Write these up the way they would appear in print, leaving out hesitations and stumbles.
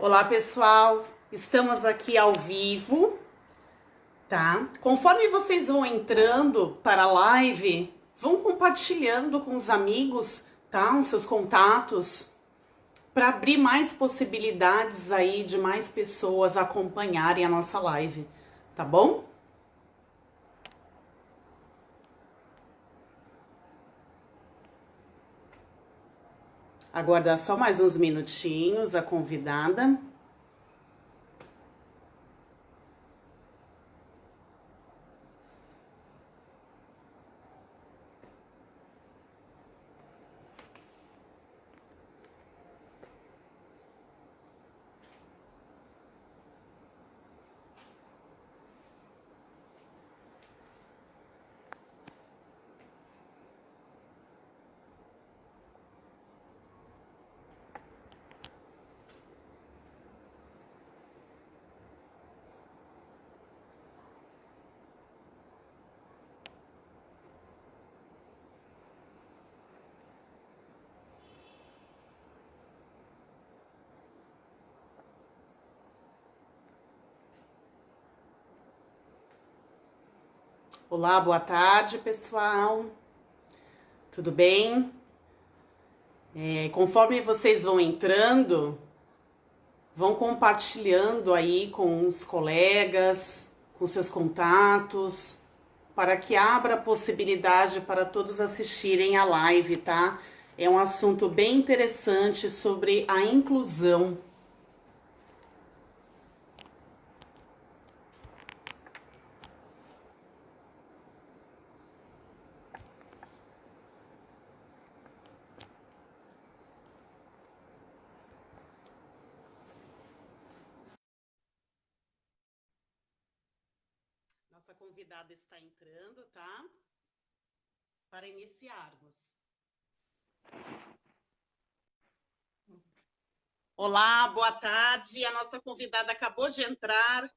Olá, pessoal. Estamos aqui ao vivo, tá? Conforme vocês vão entrando para a live, vão compartilhando com os amigos, tá? Os seus contatos, para abrir mais possibilidades aí de mais pessoas acompanharem a nossa live, tá bom? Aguardar só mais uns minutinhos a convidada. Olá, boa tarde, pessoal. Tudo bem? Conforme vocês vão entrando, vão compartilhando aí com os colegas, com seus contatos, para que abra a possibilidade para todos assistirem a live, tá? É um assunto bem interessante sobre a inclusão. Nossa convidada está entrando, tá? Para iniciarmos. Olá, boa tarde. A nossa convidada acabou de entrar.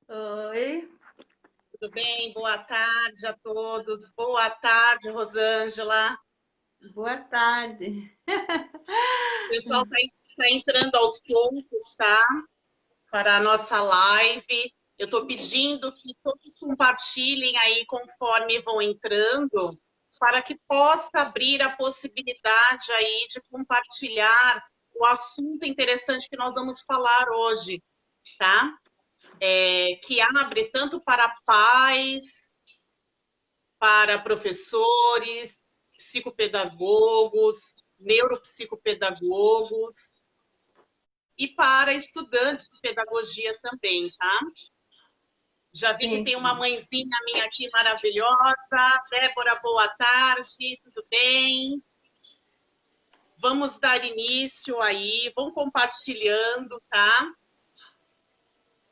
Oi, Tudo bem? Boa tarde a todos. Boa tarde, Rosângela. boa tarde. O pessoal está entrando aos poucos, tá? Para a nossa live. Eu estou pedindo que todos compartilhem aí conforme vão entrando, para que possa abrir a possibilidade aí de compartilhar o assunto interessante que nós vamos falar hoje, tá? Que abre tanto para pais, para professores, psicopedagogos, neuropsicopedagogos e para estudantes de pedagogia também, tá? Já vi que Sim, tem uma mãezinha minha aqui maravilhosa. Débora, boa tarde, tudo bem? Vamos dar início aí, vão compartilhando, tá?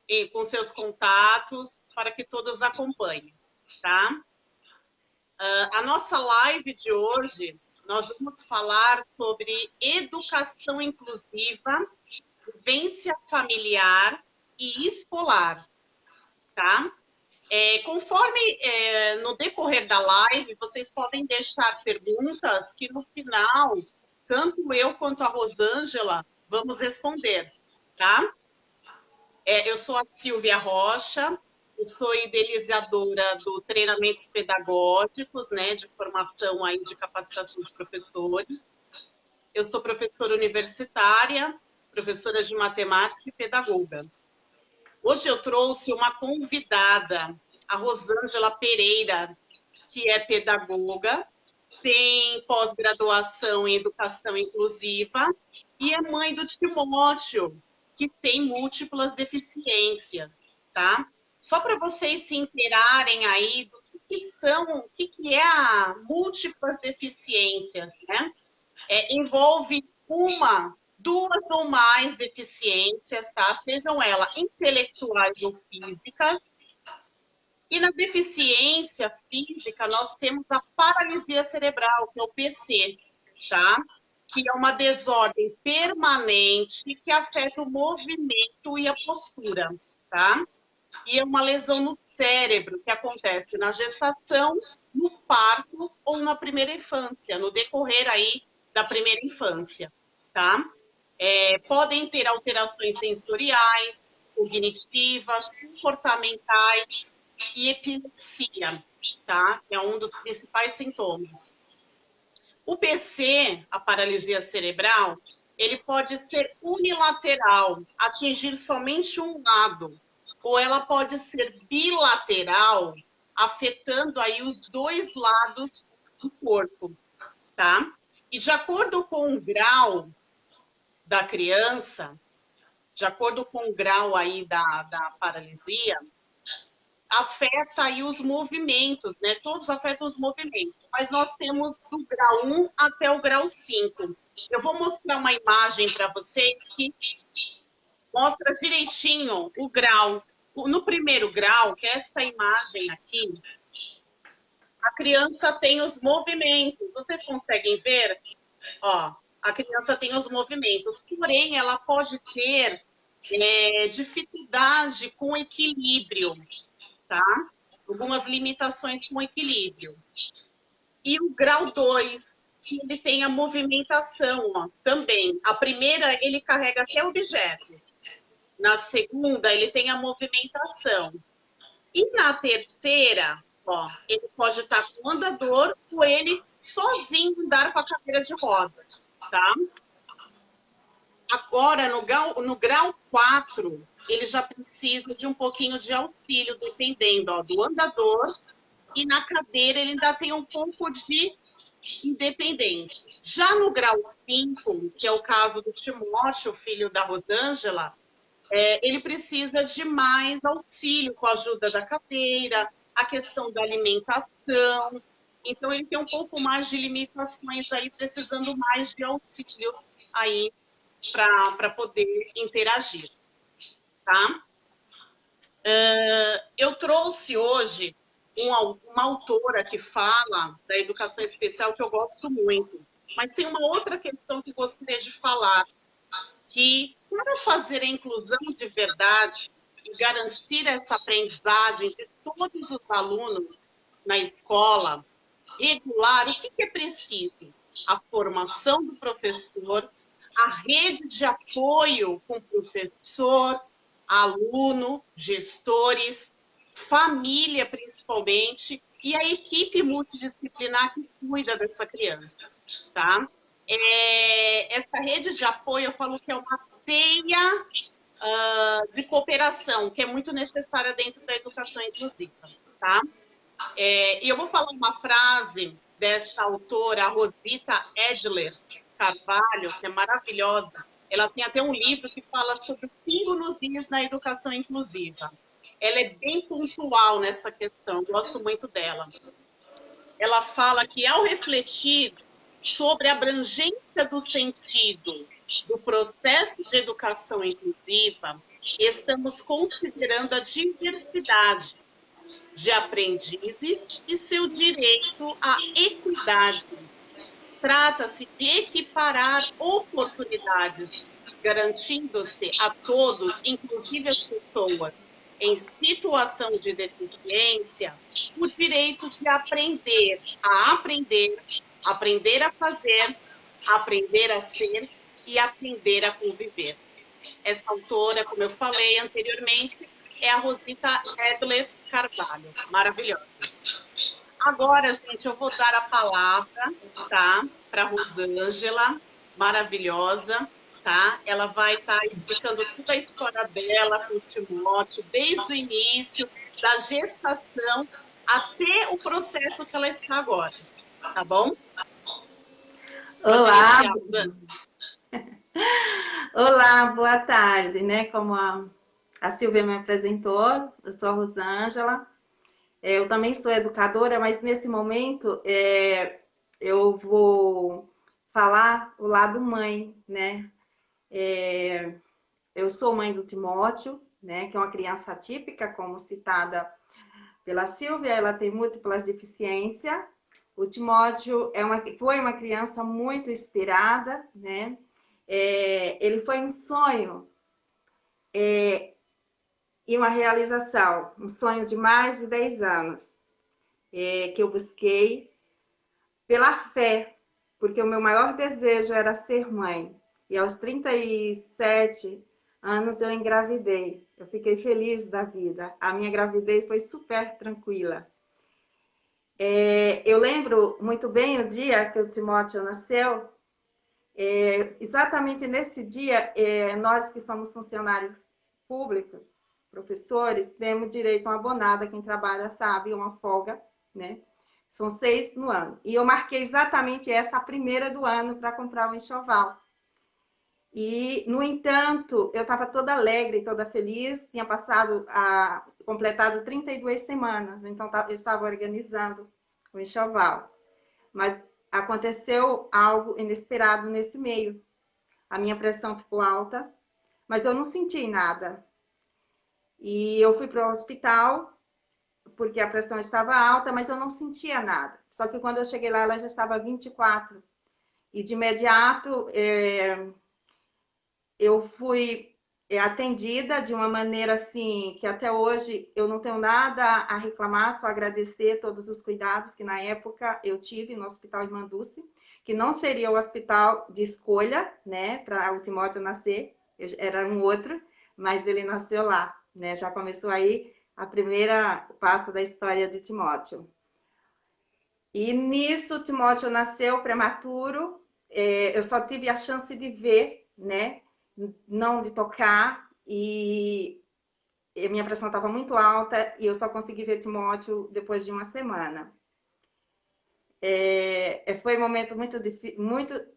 E com seus contatos, para que todos acompanhem, tá? A nossa live de hoje, nós vamos falar sobre educação inclusiva, vivência familiar e escolar, tá? Conforme no decorrer da live, vocês podem deixar perguntas que no final, tanto eu quanto a Rosângela vamos responder, tá? Eu sou a Silvia Rocha, eu sou idealizadora do treinamentos pedagógicos, né, de formação aí de capacitação de professores. Eu sou professora universitária, professora de matemática e pedagoga. Hoje eu trouxe uma convidada, a Rosângela Pereira, que é pedagoga, tem pós-graduação em educação inclusiva e é mãe do Timóteo, que tem múltiplas deficiências, tá? Só para vocês se inteirarem aí do que são, o que é a múltiplas deficiências, né? Envolve uma, duas ou mais deficiências, tá? Sejam elas intelectuais ou físicas. E na deficiência física, nós temos a paralisia cerebral, que é o PC, tá? Que é uma desordem permanente que afeta o movimento e a postura, tá? E é uma lesão no cérebro que acontece na gestação, no parto ou na primeira infância, no decorrer aí da primeira infância, tá? Podem ter alterações sensoriais, cognitivas, comportamentais e epilepsia, tá? É um dos principais sintomas. O PC, a paralisia cerebral, ele pode ser unilateral, atingir somente um lado, ou ela pode ser bilateral, afetando aí os dois lados do corpo, tá? E de acordo com o grau da criança, de acordo com o grau aí da paralisia, afeta aí os movimentos, né? Todos afetam os movimentos, mas nós temos do grau 1 até o grau 5. Eu vou mostrar uma imagem para vocês que mostra direitinho o grau. No primeiro grau, que é essa imagem aqui, a criança tem os movimentos. Vocês conseguem ver? Ó, a criança tem os movimentos, porém ela pode ter dificuldade com equilíbrio, tá? Algumas limitações com equilíbrio. E o grau 2, ele tem a movimentação, ó, também. A primeira, ele carrega até objetos. Na segunda, ele tem a movimentação. E na terceira, ó, ele pode estar com o andador ou ele sozinho andar com a cadeira de rodas, tá? Agora, no grau 4, ele já precisa de um pouquinho de auxílio, dependendo ó, do andador, e na cadeira ele ainda tem um pouco de independência. Já no grau 5, que é o caso do Timóteo, filho da Rosângela, ele precisa de mais auxílio com a ajuda da cadeira, a questão da alimentação. Então, ele tem um pouco mais de limitações aí, precisando mais de auxílio aí para poder interagir, tá? Eu trouxe hoje uma autora que fala da educação especial que eu gosto muito, mas tem uma outra questão que gostaria de falar, que para fazer a inclusão de verdade e garantir essa aprendizagem de todos os alunos na escola regular, o que é preciso? A formação do professor, a rede de apoio com o professor, aluno, gestores, família principalmente, e a equipe multidisciplinar que cuida dessa criança, tá? Essa rede de apoio, eu falo que é uma teia de cooperação, que é muito necessária dentro da educação inclusiva, tá? E eu vou falar uma frase dessa autora, a Rosita Edler Carvalho, que é maravilhosa. Ela tem até um livro que fala sobre o pingo nos is na educação inclusiva. Ela é bem pontual nessa questão, eu gosto muito dela. Ela fala que, ao refletir sobre a abrangência do sentido do processo de educação inclusiva, estamos considerando a diversidade de aprendizes e seu direito à equidade. Trata-se de equiparar oportunidades, garantindo-se a todos, inclusive as pessoas em situação de deficiência, o direito de aprender, aprender a fazer, aprender a ser e aprender a conviver. Essa autora, como eu falei anteriormente, é a Rosita Edler Carvalho, maravilhosa. Agora, gente, eu vou dar a palavra, tá, para a Rosângela, maravilhosa, tá? Ela vai estar explicando toda a história dela com o Timóteo, desde o início, da gestação, até o processo que ela está agora, tá bom? Olá! Olá, boa tarde, né? Como a Silvia me apresentou, eu sou a Rosângela. Eu também sou educadora, mas nesse momento eu vou falar o lado mãe, né? Eu sou mãe do Timóteo, né? Que é uma criança atípica, como citada pela Silvia, ela tem múltiplas deficiências. O Timóteo foi uma criança muito inspirada, né? Ele foi um sonho e uma realização, um sonho de mais de 10 anos, que eu busquei pela fé, porque o meu maior desejo era ser mãe. E aos 37 anos eu engravidei. Eu fiquei feliz da vida. A minha gravidez foi super tranquila. Eu lembro muito bem o dia que o Timóteo nasceu. Exatamente nesse dia, nós que somos funcionários públicos, professores, temos direito a uma abonada, quem trabalha sabe, uma folga, né? São 6 no ano. E eu marquei exatamente essa, a primeira do ano, para comprar um enxoval. E, no entanto, eu estava toda alegre, toda feliz, tinha completado 32 semanas, então eu estava organizando o enxoval. Mas aconteceu algo inesperado nesse meio. A minha pressão ficou alta, mas eu não senti nada. E eu fui para o hospital, porque a pressão estava alta, mas eu não sentia nada. Só que quando eu cheguei lá, ela já estava 24. E de imediato, eu fui atendida de uma maneira assim, que até hoje eu não tenho nada a reclamar, só agradecer todos os cuidados que na época eu tive no Hospital de Manduce, que não seria o hospital de escolha, né, para o Timóteo nascer, era um outro, mas ele nasceu lá, né, já começou aí a primeira passo da história de Timóteo. E nisso, o Timóteo nasceu prematuro, eu só tive a chance de ver, né, não de tocar, e a minha pressão estava muito alta, e eu só consegui ver Timóteo depois de uma semana. Foi um momento muito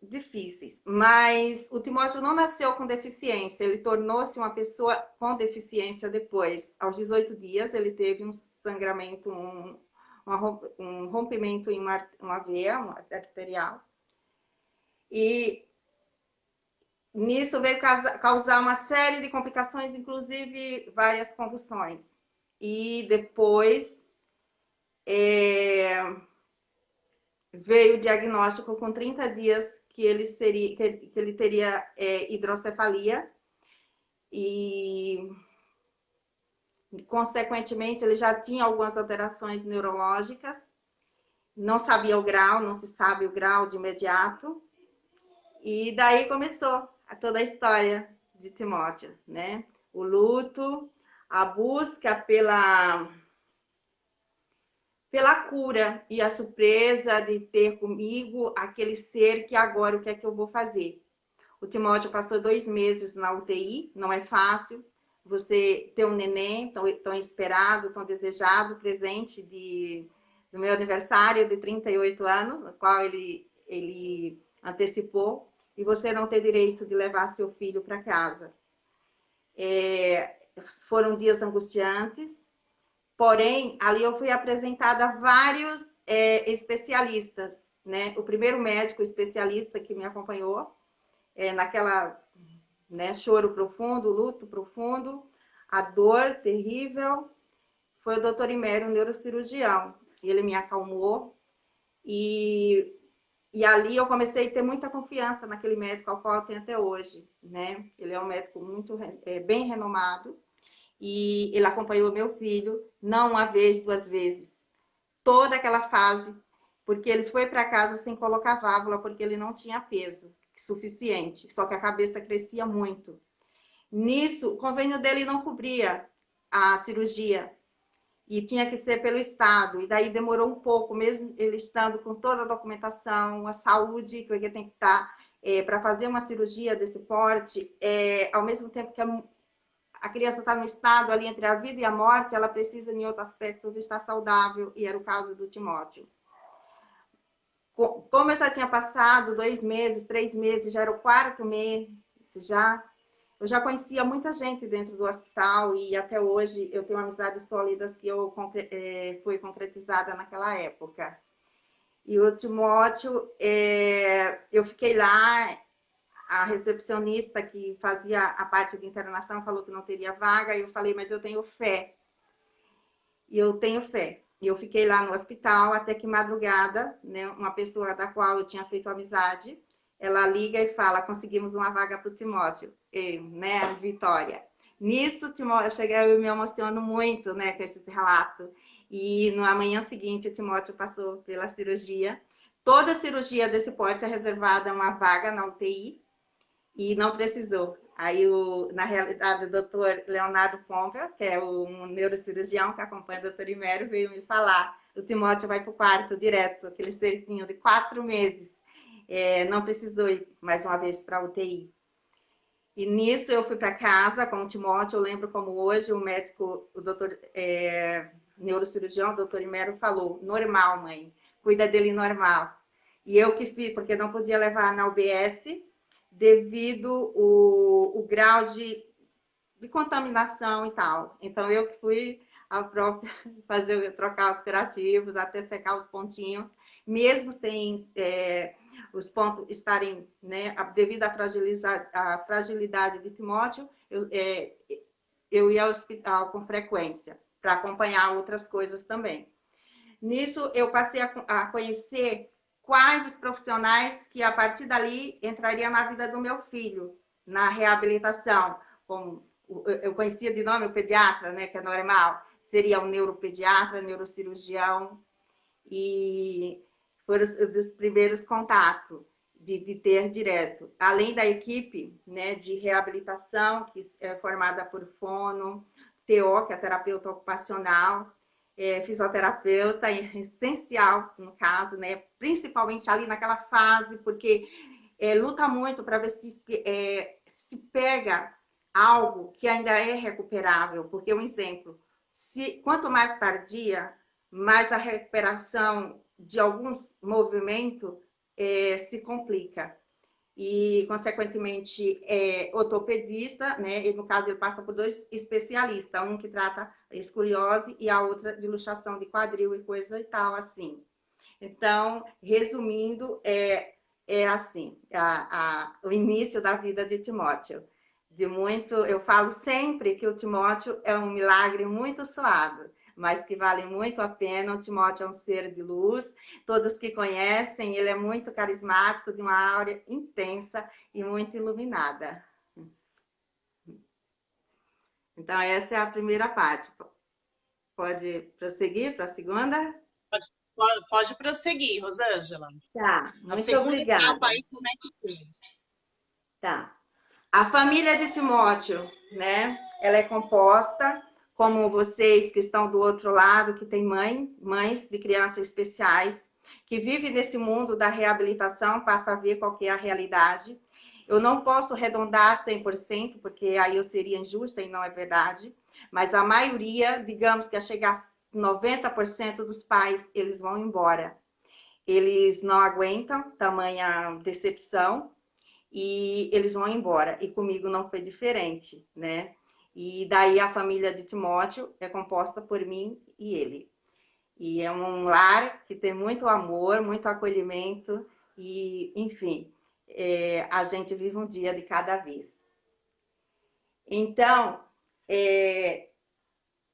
difíceis, mas o Timóteo não nasceu com deficiência, ele tornou-se uma pessoa com deficiência depois. Aos 18 dias, ele teve um sangramento, um rompimento em uma veia, uma arterial, e nisso veio causar uma série de complicações, inclusive várias convulsões. E depois veio o diagnóstico com 30 dias que ele teria hidrocefalia e, consequentemente, ele já tinha algumas alterações neurológicas. Não sabia o grau, não se sabe o grau de imediato. E daí começou toda a história de Timóteo, né? O luto, a busca pela cura e a surpresa de ter comigo aquele ser que agora o que é que eu vou fazer. O Timóteo passou 2 meses na UTI, não é fácil você ter um neném tão esperado, tão desejado, presente do meu aniversário de 38 anos, no qual ele antecipou, e você não ter direito de levar seu filho para casa. Foram dias angustiantes, porém, ali eu fui apresentada a vários especialistas, né? O primeiro médico especialista que me acompanhou, naquela, né, choro profundo, luto profundo, a dor terrível, foi o doutor Imério, neurocirurgião. Ele me acalmou e ali eu comecei a ter muita confiança naquele médico ao qual eu tenho até hoje, né? Ele é um médico muito bem renomado e ele acompanhou meu filho, não uma vez, 2 vezes, toda aquela fase, porque ele foi para casa sem colocar válvula, porque ele não tinha peso suficiente, só que a cabeça crescia muito. Nisso, o convênio dele não cobria a cirurgia, e tinha que ser pelo Estado, e daí demorou um pouco, mesmo ele estando com toda a documentação, a saúde, que ele tem que estar para fazer uma cirurgia desse porte, ao mesmo tempo que a criança está no estado ali entre a vida e a morte, ela precisa, em outro aspecto, de estar saudável, e era o caso do Timóteo. Como eu já tinha passado 2 meses, 3 meses, já era o 4º mês, eu já conhecia muita gente dentro do hospital e até hoje eu tenho amizades sólidas que foi concretizada naquela época. E o Timóteo, eu fiquei lá, a recepcionista que fazia a parte de internação falou que não teria vaga, e eu falei, mas eu tenho fé. E eu tenho fé. E eu fiquei lá no hospital até que madrugada, né, uma pessoa da qual eu tinha feito amizade, ela liga e fala, conseguimos uma vaga para o Timóteo, né, Vitória. Nisso, Timóteo, eu me emociono muito, né, com esse relato. E na manhã seguinte, o Timóteo passou pela cirurgia. Toda cirurgia desse porte é reservada uma vaga na UTI e não precisou. Aí, na realidade, o doutor Leonardo Pomper, que é um neurocirurgião que acompanha o doutor Imério, veio me falar: o Timóteo vai para o quarto direto, aquele serzinho de 4 meses. Não precisou ir mais uma vez para a UTI. E nisso eu fui para casa com o Timóteo. Eu lembro como hoje o médico, o doutor neurocirurgião, o doutor Imério, falou: normal, mãe, cuida dele normal. E eu que fiz, porque não podia levar na UBS devido o grau de contaminação e tal. Então eu que fui a própria trocar os curativos até secar os pontinhos, mesmo sem os pontos estarem, né, devido à fragilidade de Timóteo, eu ia ao hospital com frequência para acompanhar outras coisas também. Nisso eu passei a conhecer quais os profissionais que a partir dali entrariam na vida do meu filho, na reabilitação. Como eu conhecia de nome o pediatra, né, que é normal, seria um neuropediatra, neurocirurgião, e foram os primeiros contatos de ter direto. Além da equipe, né, de reabilitação, que é formada por fono, TO, que é terapeuta ocupacional, fisioterapeuta, essencial no caso, né, principalmente ali naquela fase, porque luta muito para ver se pega algo que ainda é recuperável, porque um exemplo, quanto mais tardia, mais a recuperação de alguns movimentos se complica. E, consequentemente, ortopedista, né? E, no caso, ele passa por 2 especialistas, um que trata escoliose e a outra de luxação de quadril e coisa e tal, assim. Então, resumindo, assim, o início da vida de Timóteo. Eu falo sempre que o Timóteo é um milagre muito suado, mas que vale muito a pena. O Timóteo é um ser de luz. Todos que conhecem, ele é muito carismático, de uma aura intensa e muito iluminada. Então, essa é a primeira parte. Pode prosseguir para a segunda? Pode prosseguir, Rosângela. Tá, A muito segunda etapa obrigada. aí, como é que foi? Tá. A família de Timóteo, né? Ela é composta, como vocês que estão do outro lado, que tem mães de crianças especiais, que vivem nesse mundo da reabilitação, passa a ver qual que é a realidade. Eu não posso arredondar 100%, porque aí eu seria injusta e não é verdade, mas a maioria, digamos que a chegar a 90% dos pais, eles vão embora. Eles não aguentam tamanha decepção, e eles vão embora. E comigo não foi diferente, né? E daí a família de Timóteo é composta por mim e ele. E é um lar que tem muito amor, muito acolhimento e, enfim, a gente vive um dia de cada vez. Então,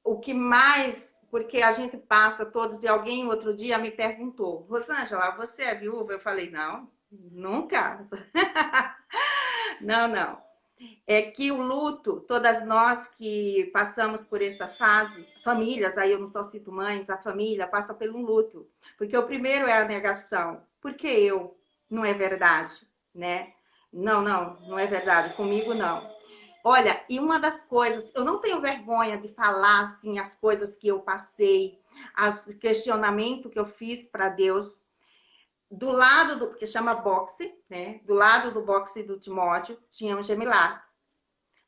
o que mais, porque a gente passa todos, e alguém outro dia me perguntou: Rosângela, você é viúva? Eu falei: não, nunca. Não, não. É que o luto, todas nós que passamos por essa fase, famílias, aí eu não só cito mães, a família passa pelo luto. Porque o primeiro é a negação. Por que eu? Não é verdade, né? Não é verdade. Comigo, não. Olha, e uma das coisas, eu não tenho vergonha de falar, assim, as coisas que eu passei, os questionamentos que eu fiz para Deus. Do lado do, que chama boxe, né? Do lado do boxe do Timóteo, tinha um Gemilar.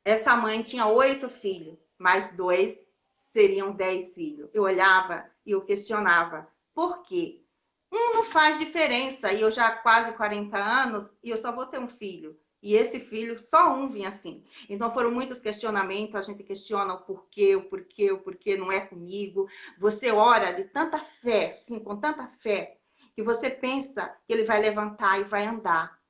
Essa mãe tinha 8 filhos, mais 2 seriam 10 filhos. Eu olhava e eu questionava, por quê? Um não faz diferença, e eu já há quase 40 anos, e eu só vou ter um filho. E esse filho, só um vinha assim. Então foram muitos questionamentos, a gente questiona o porquê, não é comigo. Você ora de tanta fé, sim, com tanta fé, que você pensa que ele vai levantar e vai andar.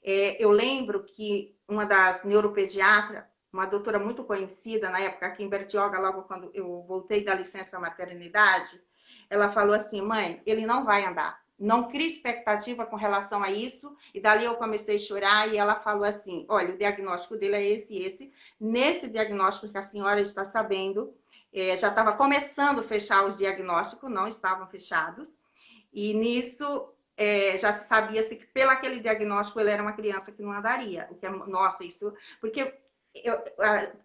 Eu lembro que uma das neuropediatras, uma doutora muito conhecida na época aqui em Bertioga, logo quando eu voltei da licença maternidade, ela falou assim: mãe, ele não vai andar. Não crie expectativa com relação a isso. E dali eu comecei a chorar e ela falou assim: olha, o diagnóstico dele é esse e esse. Nesse diagnóstico que a senhora está sabendo, já estava começando a fechar os diagnósticos, não estavam fechados, e nisso já se sabia-se que pelo aquele diagnóstico ele era uma criança que não andaria. O que é, nossa, isso... Porque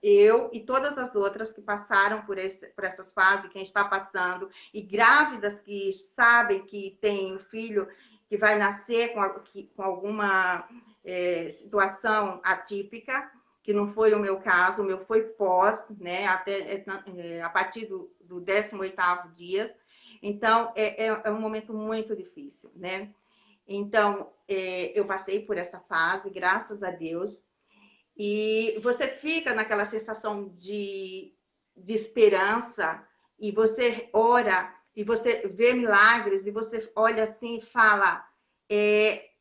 eu e todas as outras que passaram por essas fases, quem está passando, e grávidas que sabem que tem um filho que vai nascer com alguma situação atípica, que não foi o meu caso, o meu foi pós, né, até a partir do 18º dia. Então, é um momento muito difícil, né? Então, eu passei por essa fase, graças a Deus, e você fica naquela sensação de esperança, e você ora, e você vê milagres, e você olha assim e fala,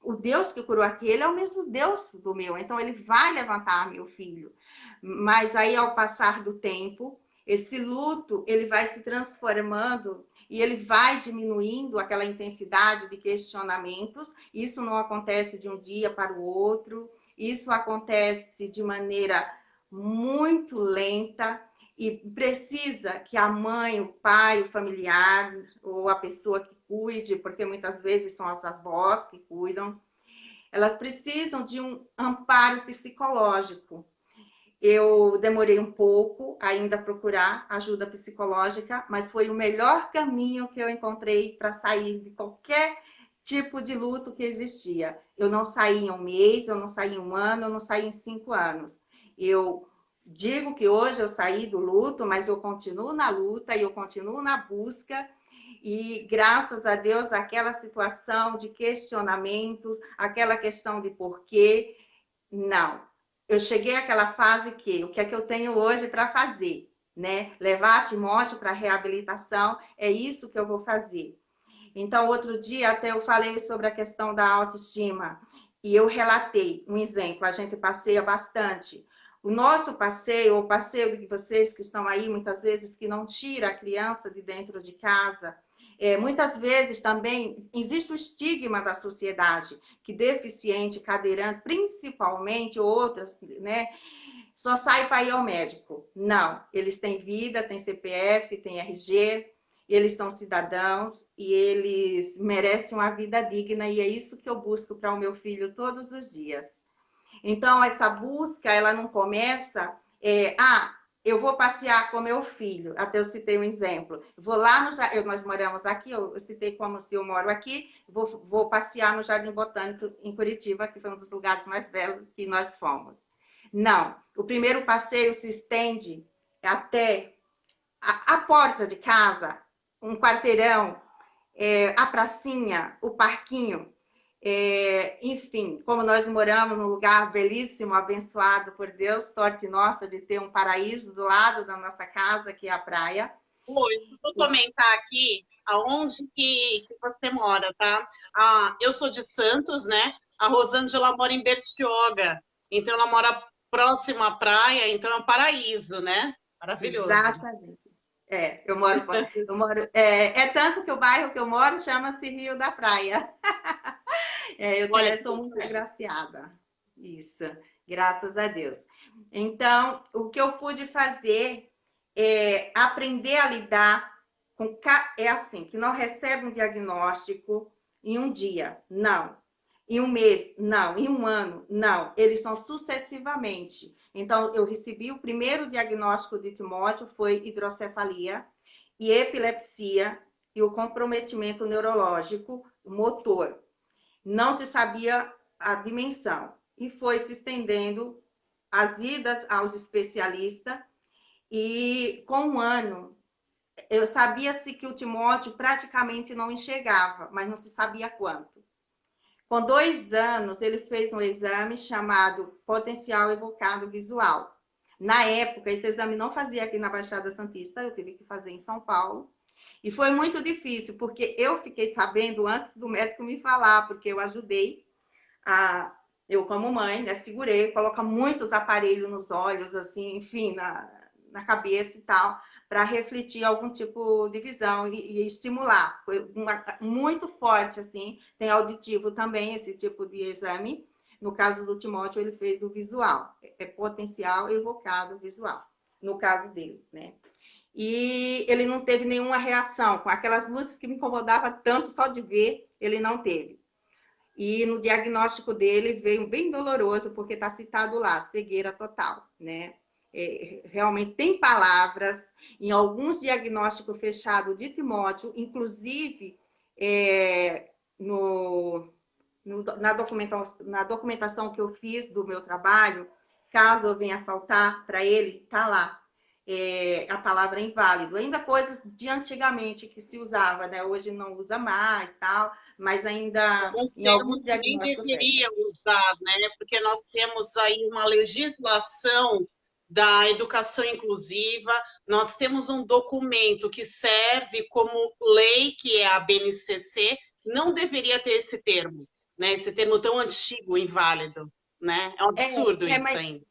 o Deus que curou aquele é o mesmo Deus do meu, então ele vai levantar meu filho. Mas aí, ao passar do tempo, esse luto, ele vai se transformando e ele vai diminuindo aquela intensidade de questionamentos. Isso não acontece de um dia para o outro, isso acontece de maneira muito lenta e precisa que a mãe, o pai, o familiar ou a pessoa que cuide, porque muitas vezes são as avós que cuidam, elas precisam de um amparo psicológico. Eu demorei um pouco ainda a procurar ajuda psicológica, mas foi o melhor caminho que eu encontrei para sair de qualquer tipo de luto que existia. Eu não saí em um mês, eu não saí em um ano, eu não saí em 5 anos. Eu digo que hoje eu saí do luto, mas eu continuo na luta e eu continuo na busca. E graças a Deus, aquela situação de questionamentos, aquela questão de porquê, não. Eu cheguei àquela fase que o que é que eu tenho hoje para fazer, né? Levar Timóteo para a reabilitação, é isso que eu vou fazer. Então, outro dia até eu falei sobre a questão da autoestima e eu relatei um exemplo, a gente passeia bastante. O nosso passeio, o passeio de vocês que estão aí, muitas vezes, que não tira a criança de dentro de casa, muitas vezes também existe o estigma da sociedade, que deficiente, cadeirante, principalmente outras, né, só sai para ir ao médico. Não, eles têm vida, têm CPF, têm RG, eles são cidadãos e eles merecem uma vida digna e é isso que eu busco para o meu filho todos os dias. Então, essa busca, ela não começa, eu vou passear com meu filho, até eu citei um exemplo, vou lá nós moramos aqui, eu citei como se eu moro aqui, vou passear no Jardim Botânico em Curitiba, que foi um dos lugares mais belos que nós fomos. Não, o primeiro passeio se estende até a porta de casa, um quarteirão, a pracinha, o parquinho, enfim, como nós moramos num lugar belíssimo, abençoado por Deus, sorte nossa de ter um paraíso do lado da nossa casa, que é a praia. Oi, vou comentar aqui aonde que você mora, tá? Eu sou de Santos, né? A Rosângela mora em Bertioga, então ela mora próxima à praia, então é um paraíso, né? Maravilhoso. Exatamente. Eu moro, tanto que o bairro que eu moro chama-se Rio da Praia. Eu sou muito agraciada. Isso, graças a Deus. Então, o que eu pude fazer é aprender a lidar com... É assim, que não recebe um diagnóstico em um dia, não. Em um mês, não. Em um ano, não. Eles são sucessivamente. Então, eu recebi o primeiro diagnóstico de Timóteo, foi hidrocefalia e epilepsia e o comprometimento neurológico motor. Não se sabia a dimensão e foi se estendendo as idas aos especialistas e com um ano eu sabia-se que o Timóteo praticamente não enxergava, mas não se sabia quanto. Com 2 anos, ele fez um exame chamado potencial evocado visual. Na época, esse exame não fazia aqui na Baixada Santista, eu tive que fazer em São Paulo. E foi muito difícil, porque eu fiquei sabendo antes do médico me falar, porque eu ajudei, eu como mãe, né, segurei, coloca muitos aparelhos nos olhos, assim, enfim, na cabeça e tal, para refletir algum tipo de visão e estimular. Foi muito forte, assim, tem auditivo também, esse tipo de exame. No caso do Timóteo, ele fez o visual, potencial evocado visual, no caso dele, né? e ele não teve nenhuma reação. Com aquelas luzes que me incomodava tanto só de ver, ele não teve. E no diagnóstico dele veio bem doloroso, porque está citado lá, cegueira total, né? Realmente tem palavras em alguns diagnósticos fechados de Timóteo, inclusive na documentação que eu fiz do meu trabalho, caso eu venha faltar para ele, está lá. A palavra inválido, ainda coisas de antigamente que se usava, né? Hoje não usa mais, tal, mas ainda Alguns em termos alguns que nem diagnósticos fecha. deveria usar, né? Porque nós temos aí uma legislação da educação inclusiva, nós temos um documento que serve como lei, que é a BNCC, não deveria ter esse termo, né? Esse termo tão antigo, inválido, né? É um absurdo isso ainda.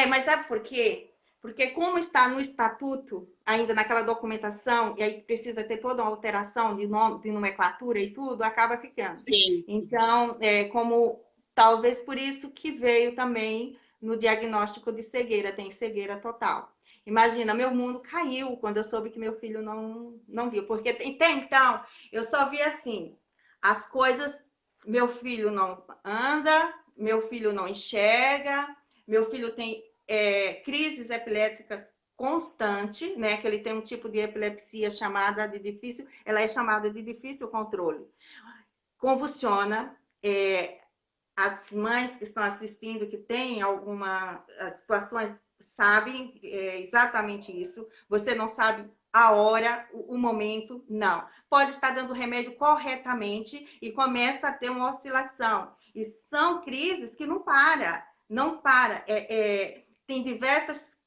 Mas sabe por quê? Porque como está no estatuto, ainda naquela documentação, e aí precisa ter toda uma alteração de nome, de nomenclatura e tudo, acaba ficando. Sim. Então, como talvez por isso que veio também no diagnóstico de cegueira, tem cegueira total. Imagina, meu mundo caiu quando eu soube que meu filho não viu, porque até então eu só vi assim, as coisas, meu filho não anda, meu filho não enxerga, meu filho tem crises epiléticas constante, né? Que ele tem um tipo de epilepsia chamada de difícil, ela é chamada de difícil controle. Convulsiona. As mães que estão assistindo, que têm algumas situações, sabem exatamente isso. Você não sabe a hora, o momento, não. Pode estar dando remédio corretamente e começa a ter uma oscilação. E são crises que não para, não para. Tem diversas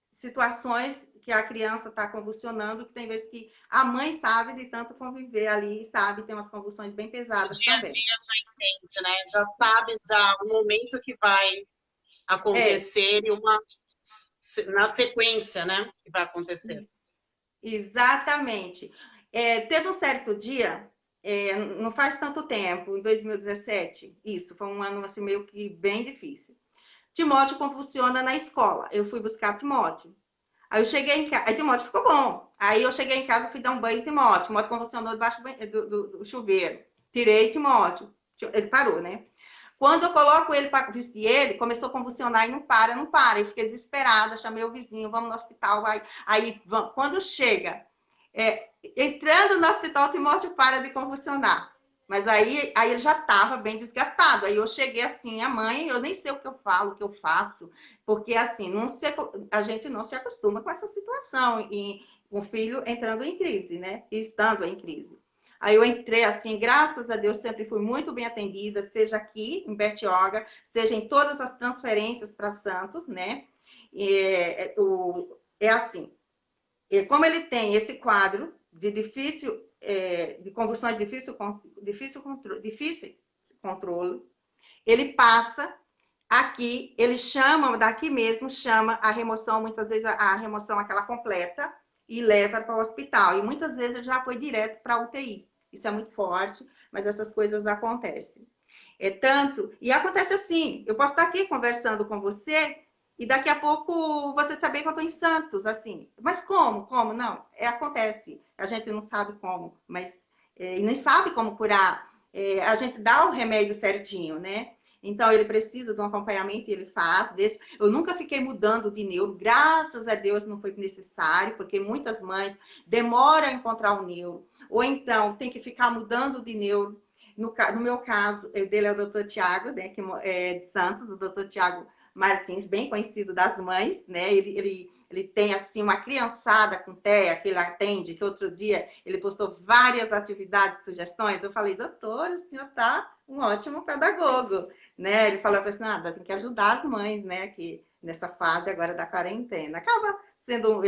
situações que a criança está convulsionando, que tem vezes que a mãe sabe de tanto conviver ali, sabe, tem umas convulsões bem No pesadas dia a também. dia já entende, né? Já sabe já o momento que vai acontecer e na sequência, né? Que vai acontecer. Exatamente. Teve um certo dia, não faz tanto tempo, em 2017, isso, foi um ano assim, meio que bem difícil. Timóteo convulsiona na escola. Eu fui buscar Timóteo. Aí eu cheguei em casa, aí Timóteo ficou bom. Aí eu cheguei em casa, fui dar um banho em Timóteo. Timóteo convulsionou debaixo do chuveiro. Tirei Timóteo. Ele parou, né? Quando eu coloco ele para vestir ele, começou a convulsionar e não para, não para. Eu fiquei desesperada, chamei o vizinho, vamos no hospital. Aí quando chega, entrando no hospital, Timóteo para de convulsionar. Mas aí ele já estava bem desgastado. Aí eu cheguei assim, a mãe, eu nem sei o que eu falo, o que eu faço, porque assim, a gente não se acostuma com essa situação, e o filho entrando em crise, né? E estando em crise. Aí eu entrei assim, graças a Deus, sempre fui muito bem atendida, seja aqui em Bertioga, seja em todas as transferências para Santos, né? Assim, como ele tem esse quadro de de convulsões de difícil controle, ele passa aqui, ele chama, daqui mesmo, chama a remoção, muitas vezes a remoção aquela completa, e leva para o hospital. E muitas vezes ele já foi direto para a UTI. Isso é muito forte, mas essas coisas acontecem. E acontece assim, eu posso estar aqui conversando com você, e daqui a pouco você saber que eu estou em Santos, assim. Mas como? Como? Não, acontece. A gente não sabe como, mas e nem sabe como curar. A gente dá o remédio certinho, né? Então, ele precisa de um acompanhamento e ele faz. Eu nunca fiquei mudando de neuro, graças a Deus não foi necessário, porque muitas mães demoram a encontrar o neuro, ou então tem que ficar mudando de neuro. No meu caso, dele é o doutor Tiago, né, que é de Santos, o doutor Tiago Martins, bem conhecido das mães, né? Ele tem assim uma criançada com TEA que ele atende, que outro dia ele postou várias atividades, sugestões. Eu falei, doutor, o senhor tá um ótimo pedagogo, né? Ele falou assim, tem que ajudar as mães, né? Que nessa fase agora da quarentena. Acaba sendo,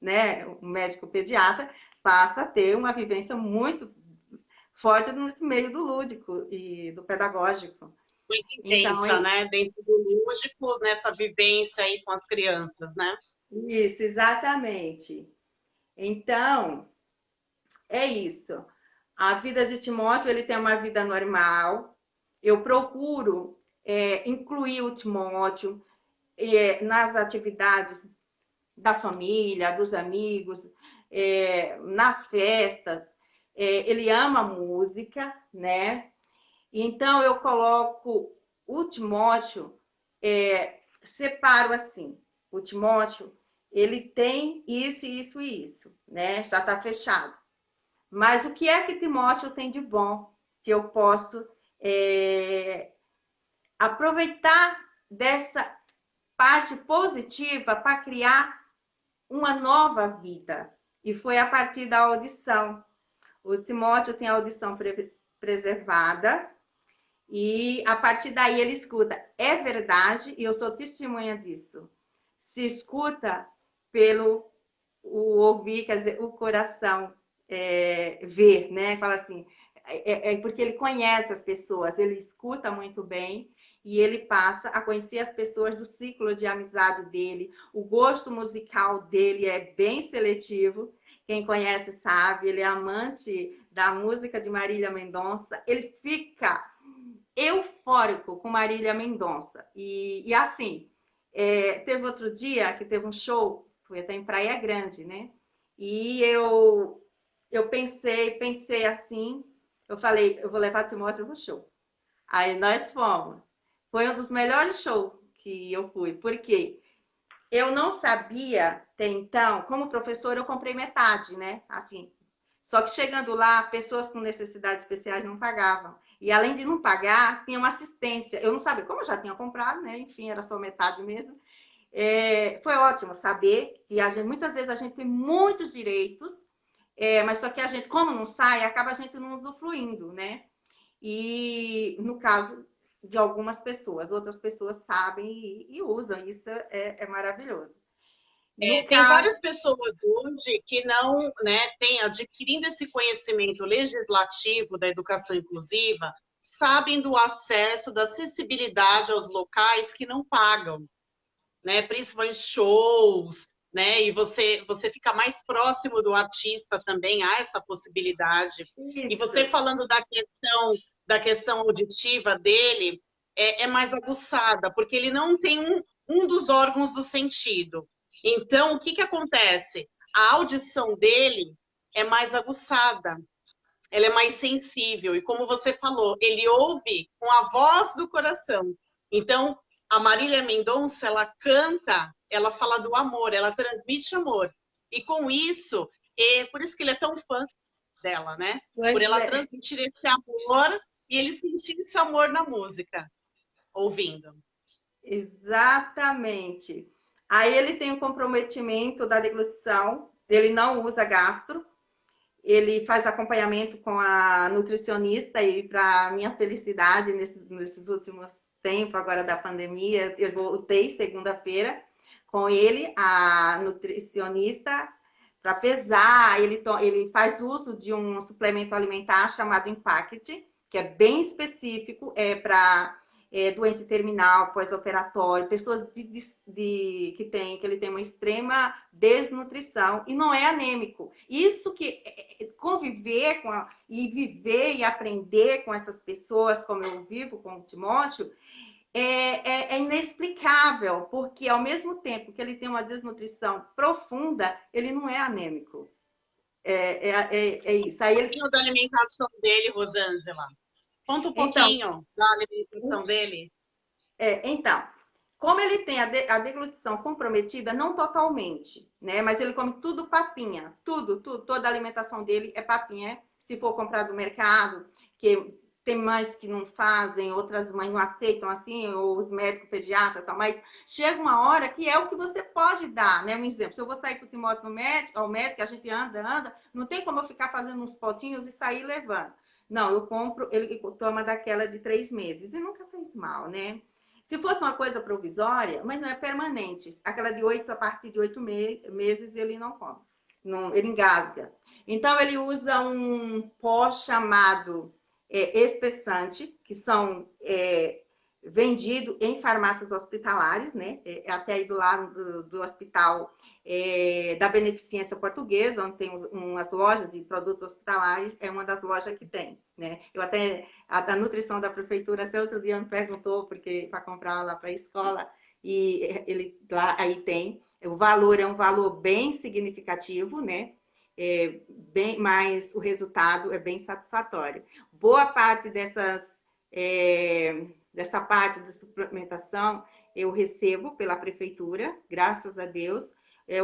né, um médico pediatra, passa a ter uma vivência muito forte nesse meio do lúdico e do pedagógico. Muito Então, intensa, né? Dentro do lúdico, nessa vivência aí com as crianças, né? isso, exatamente. Então, é isso. A vida de Timóteo, ele tem uma vida normal. Eu procuro incluir o Timóteo nas atividades da família, dos amigos, nas festas. Ele ama música, né? Então, eu coloco o Timóteo, separo assim, o Timóteo, ele tem isso, isso e isso, né? Já está fechado. Mas o que é que Timóteo tem de bom que eu posso aproveitar dessa parte positiva para criar uma nova vida? E foi a partir da audição. O Timóteo tem a audição preservada, e a partir daí ele escuta. É verdade, e eu sou testemunha disso. Se escuta pelo o ouvir, quer dizer, o coração ver, né? Fala assim, porque ele conhece as pessoas, ele escuta muito bem e ele passa a conhecer as pessoas do ciclo de amizade dele. O gosto musical dele é bem seletivo. Quem conhece sabe, ele é amante da música de Marília Mendonça. Ele fica eufórico com Marília Mendonça. E assim, teve outro dia que teve um show, foi até em Praia Grande, né? E eu pensei assim, eu falei, eu vou levar Timóteo no show. Aí nós fomos. Foi um dos melhores shows que eu fui, porque eu não sabia até então, como professora, eu comprei metade, né? Assim, só que chegando lá, pessoas com necessidades especiais não pagavam. E além de não pagar, tinha uma assistência. Eu não sabia, como eu já tinha comprado, né? Enfim, era só metade mesmo. Foi ótimo saber que muitas vezes a gente tem muitos direitos, mas só que a gente, como não sai, acaba a gente não usufruindo, né? E no caso de algumas pessoas, outras pessoas sabem e usam, isso é maravilhoso. No Tem caso, várias pessoas hoje que não, né, têm adquirindo esse conhecimento legislativo da educação inclusiva, sabem do acesso, da acessibilidade aos locais que não pagam, né, principalmente shows, né, e você fica mais próximo do artista também, há essa possibilidade. E você isso. falando da questão auditiva dele, é mais aguçada, porque ele não tem um dos órgãos do sentido. Então, o que acontece? A audição dele é mais aguçada, ela é mais sensível, e como você falou, ele ouve com a voz do coração. Então, a Marília Mendonça, ela canta, ela fala do amor, ela transmite amor. E com isso, por isso que ele é tão fã dela, né? Por Pois ela é, transmitir esse amor e ele sentir esse amor na música, ouvindo. exatamente. Aí ele tem o comprometimento da deglutição, ele não usa gastro, ele faz acompanhamento com a nutricionista e, para minha felicidade, nesses últimos tempos, agora da pandemia, eu voltei segunda-feira com ele, a nutricionista, para pesar. Ele faz uso de um suplemento alimentar chamado Impact, que é bem específico, para doente terminal, pós-operatório, pessoas que ele tem uma extrema desnutrição e não é anêmico. Isso que conviver e viver e aprender com essas pessoas, como eu vivo com o Timóteo, é inexplicável, porque ao mesmo tempo que ele tem uma desnutrição profunda, ele não é anêmico. É isso. Aí Um ele, pouquinho da alimentação dele, Rosângela. Conta um então, pouquinho da alimentação dele. então, como ele tem a deglutição comprometida, não totalmente, né? Mas ele come tudo papinha, tudo, toda a alimentação dele é papinha. Se for comprar do mercado, que tem mães que não fazem, outras mães não aceitam assim, ou os médicos pediatras, tal, mas chega uma hora que é o que você pode dar, né? Um exemplo, se eu vou sair com o Timóteo ao médico, a gente anda, não tem como eu ficar fazendo uns potinhos e sair levando. Não, eu compro, ele toma daquela de 3 meses e nunca fez mal, né? Se fosse uma coisa provisória, mas não é permanente. Aquela de 8, a partir de 8 meses, ele não come. Não, ele engasga. Então, ele usa um pó chamado espessante, que são vendidos em farmácias hospitalares, né? Até aí do lado do hospital da Beneficência Portuguesa, onde tem umas lojas de produtos hospitalares, é uma das lojas que tem, né? Eu até, a da nutrição da prefeitura, até outro dia me perguntou, porque para comprar lá para a escola, e ele lá aí tem. O valor é um valor bem significativo, né? Mas o resultado é bem satisfatório. Boa parte dessa parte de suplementação eu recebo pela prefeitura, graças a Deus.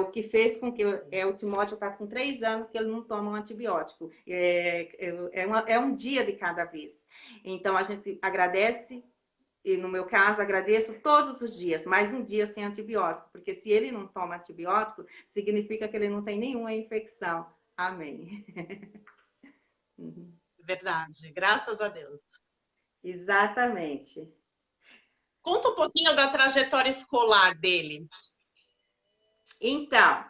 O que fez com que o Timóteo está com 3 anos que ele não toma um antibiótico. É um dia de cada vez. Então, a gente agradece, e no meu caso, agradeço todos os dias, mais um dia sem antibiótico, porque se ele não toma antibiótico, significa que ele não tem nenhuma infecção. Amém. Verdade, graças a Deus. Exatamente. Conta um pouquinho da trajetória escolar dele. Então,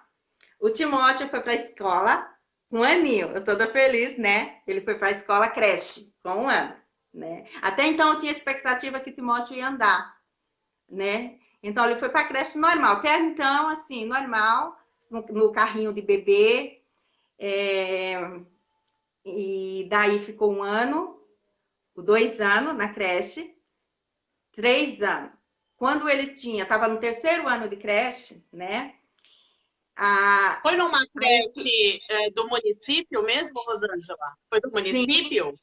o Timóteo foi para a escola com 1 aninho. Eu toda feliz, né? Ele foi para a escola creche com 1 ano, né? Até então eu tinha expectativa que o Timóteo ia andar, né? Então ele foi para a creche normal. Até então, assim, normal, no carrinho de bebê. E daí ficou 1 ano, 2 anos na creche, 3 anos. Quando ele estava no 3º ano de creche, né? Foi numa creche do município mesmo, Rosângela? Foi do município?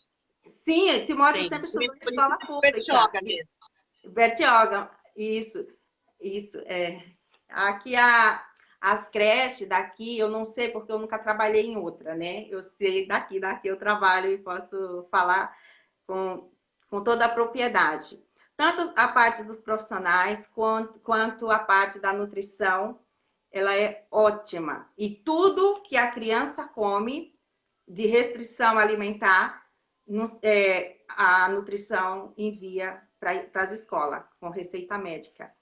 Sim, Timóteo sempre estudou em escola pública. Bertioga mesmo. Bertioga, isso. Aqui as creches daqui, eu não sei porque eu nunca trabalhei em outra, né? Eu sei daqui eu trabalho e posso falar com toda a propriedade. Tanto a parte dos profissionais quanto a parte da nutrição, ela é ótima. E tudo que a criança come de restrição alimentar, a nutrição envia para as escolas, com receita médica.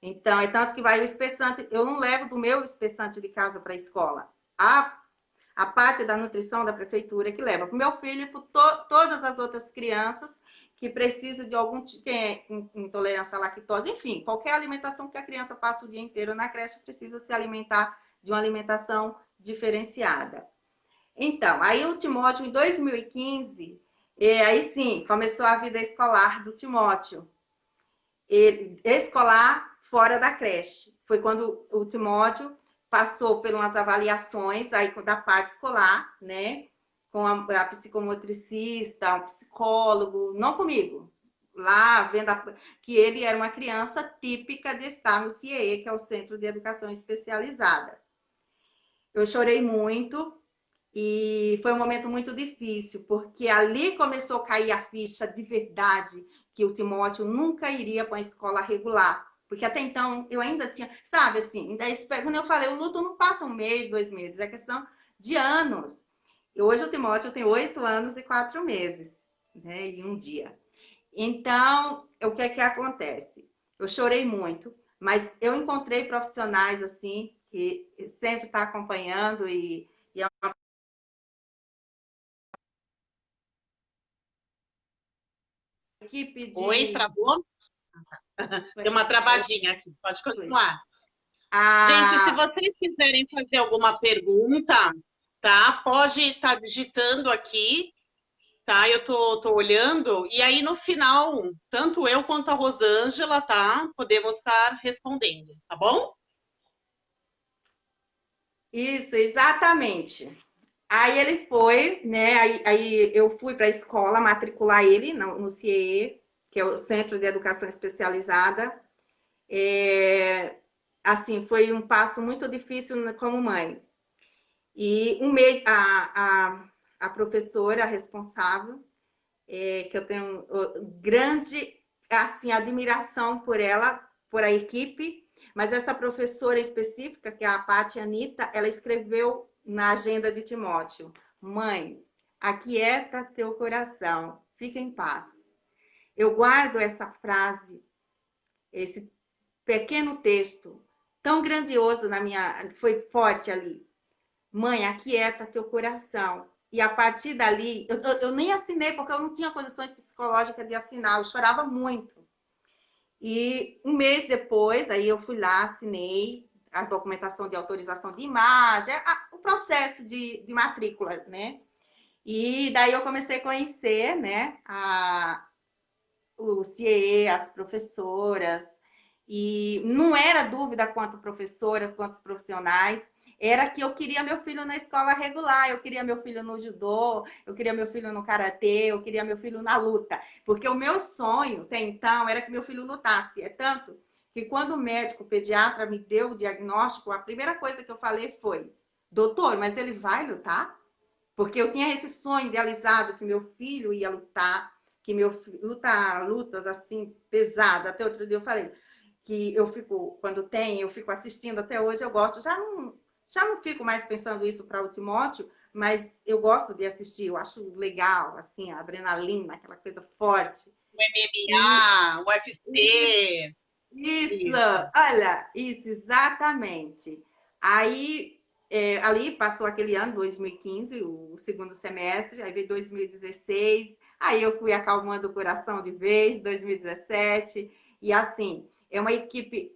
Então, é tanto que vai o espessante, eu não levo do meu espessante de casa para a escola. A parte da nutrição da prefeitura que leva para o meu filho e para todas as outras crianças que precisam de algum intolerância à lactose, enfim, qualquer alimentação que a criança passa o dia inteiro na creche precisa se alimentar de uma alimentação diferenciada. Então, aí o Timóteo, em 2015, aí sim, começou a vida escolar do Timóteo. Escolar fora da creche. Foi quando o Timóteo passou por umas avaliações aí da parte escolar, né? Com a psicomotricista, um psicólogo, não comigo, lá vendo que ele era uma criança típica de estar no CIEE, que é o Centro de Educação Especializada. Eu chorei muito e foi um momento muito difícil, porque ali começou a cair a ficha de verdade que o Timóteo nunca iria para uma escola regular. Porque até então eu ainda tinha, sabe assim, quando eu falei, o luto não passa 1 mês, 2 meses, é questão de anos. E hoje o Timóteo tem 8 anos e 4 meses, né? E 1 dia. Então, o que é que acontece? Eu chorei muito, mas eu encontrei profissionais assim, que sempre está acompanhando e é uma equipe de... Oi, travou? Deu uma travadinha aqui, pode continuar. Gente, se vocês quiserem fazer alguma pergunta, tá? Pode estar digitando aqui, tá? Eu tô olhando, e aí no final, tanto eu quanto a Rosângela, tá? Podemos estar respondendo, tá bom? Isso, exatamente. Aí ele foi, né? Aí eu fui para a escola matricular ele no CIEE, que é o Centro de Educação Especializada. Assim, foi um passo muito difícil como mãe. E 1 mês, a professora responsável, que eu tenho grande assim, admiração por ela, por a equipe, mas essa professora específica, que é a Paty Anitta, ela escreveu na agenda de Timóteo: mãe, aquieta teu coração, fica em paz. Eu guardo essa frase, esse pequeno texto, tão grandioso foi forte ali. Mãe, aquieta teu coração. E a partir dali, eu nem assinei, porque eu não tinha condições psicológicas de assinar, eu chorava muito. E 1 mês depois, aí eu fui lá, assinei a documentação de autorização de imagem, o processo de matrícula, né? E daí eu comecei a conhecer, né, o CIEE, as professoras, E não era dúvida quanto professoras, quantos profissionais, era que eu queria meu filho na escola regular, eu queria meu filho no judô, eu queria meu filho no karatê, eu queria meu filho na luta. Porque o meu sonho, até então, era que meu filho lutasse. É tanto que quando o médico o pediatra me deu o diagnóstico, a primeira coisa que eu falei foi: doutor, mas ele vai lutar? Porque eu tinha esse sonho idealizado que meu filho ia lutar, que meu filho lutar lutas assim pesadas. Até outro dia eu falei que eu fico, quando tem, eu fico assistindo até hoje, eu gosto. Já não fico mais pensando isso para o Timóteo, mas eu gosto de assistir, eu acho legal, assim, a adrenalina, aquela coisa forte. O MMA, o UFC. Isso, Isso. olha, isso, exatamente. Aí, ali passou aquele ano, 2015, o segundo semestre, aí veio 2016, aí eu fui acalmando o coração de vez, 2017, e assim, é uma equipe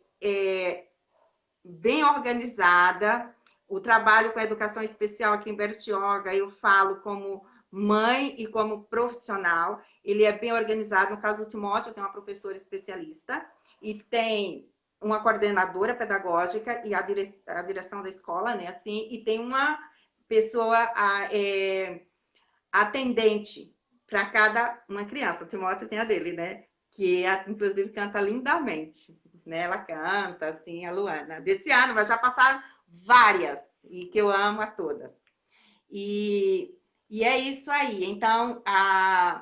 bem organizada. O trabalho com a educação especial aqui em Bertioga, eu falo como mãe e como profissional. Ele é bem organizado. No caso do Timóteo, tem uma professora especialista e tem uma coordenadora pedagógica e a direção da escola, né? Assim, e tem uma pessoa atendente para cada uma criança. O Timóteo tem a dele, né? Que inclusive canta lindamente, né? Ela canta, assim, a Luana. Desse ano, mas já passaram várias, e que eu amo a todas. E é isso aí. Então,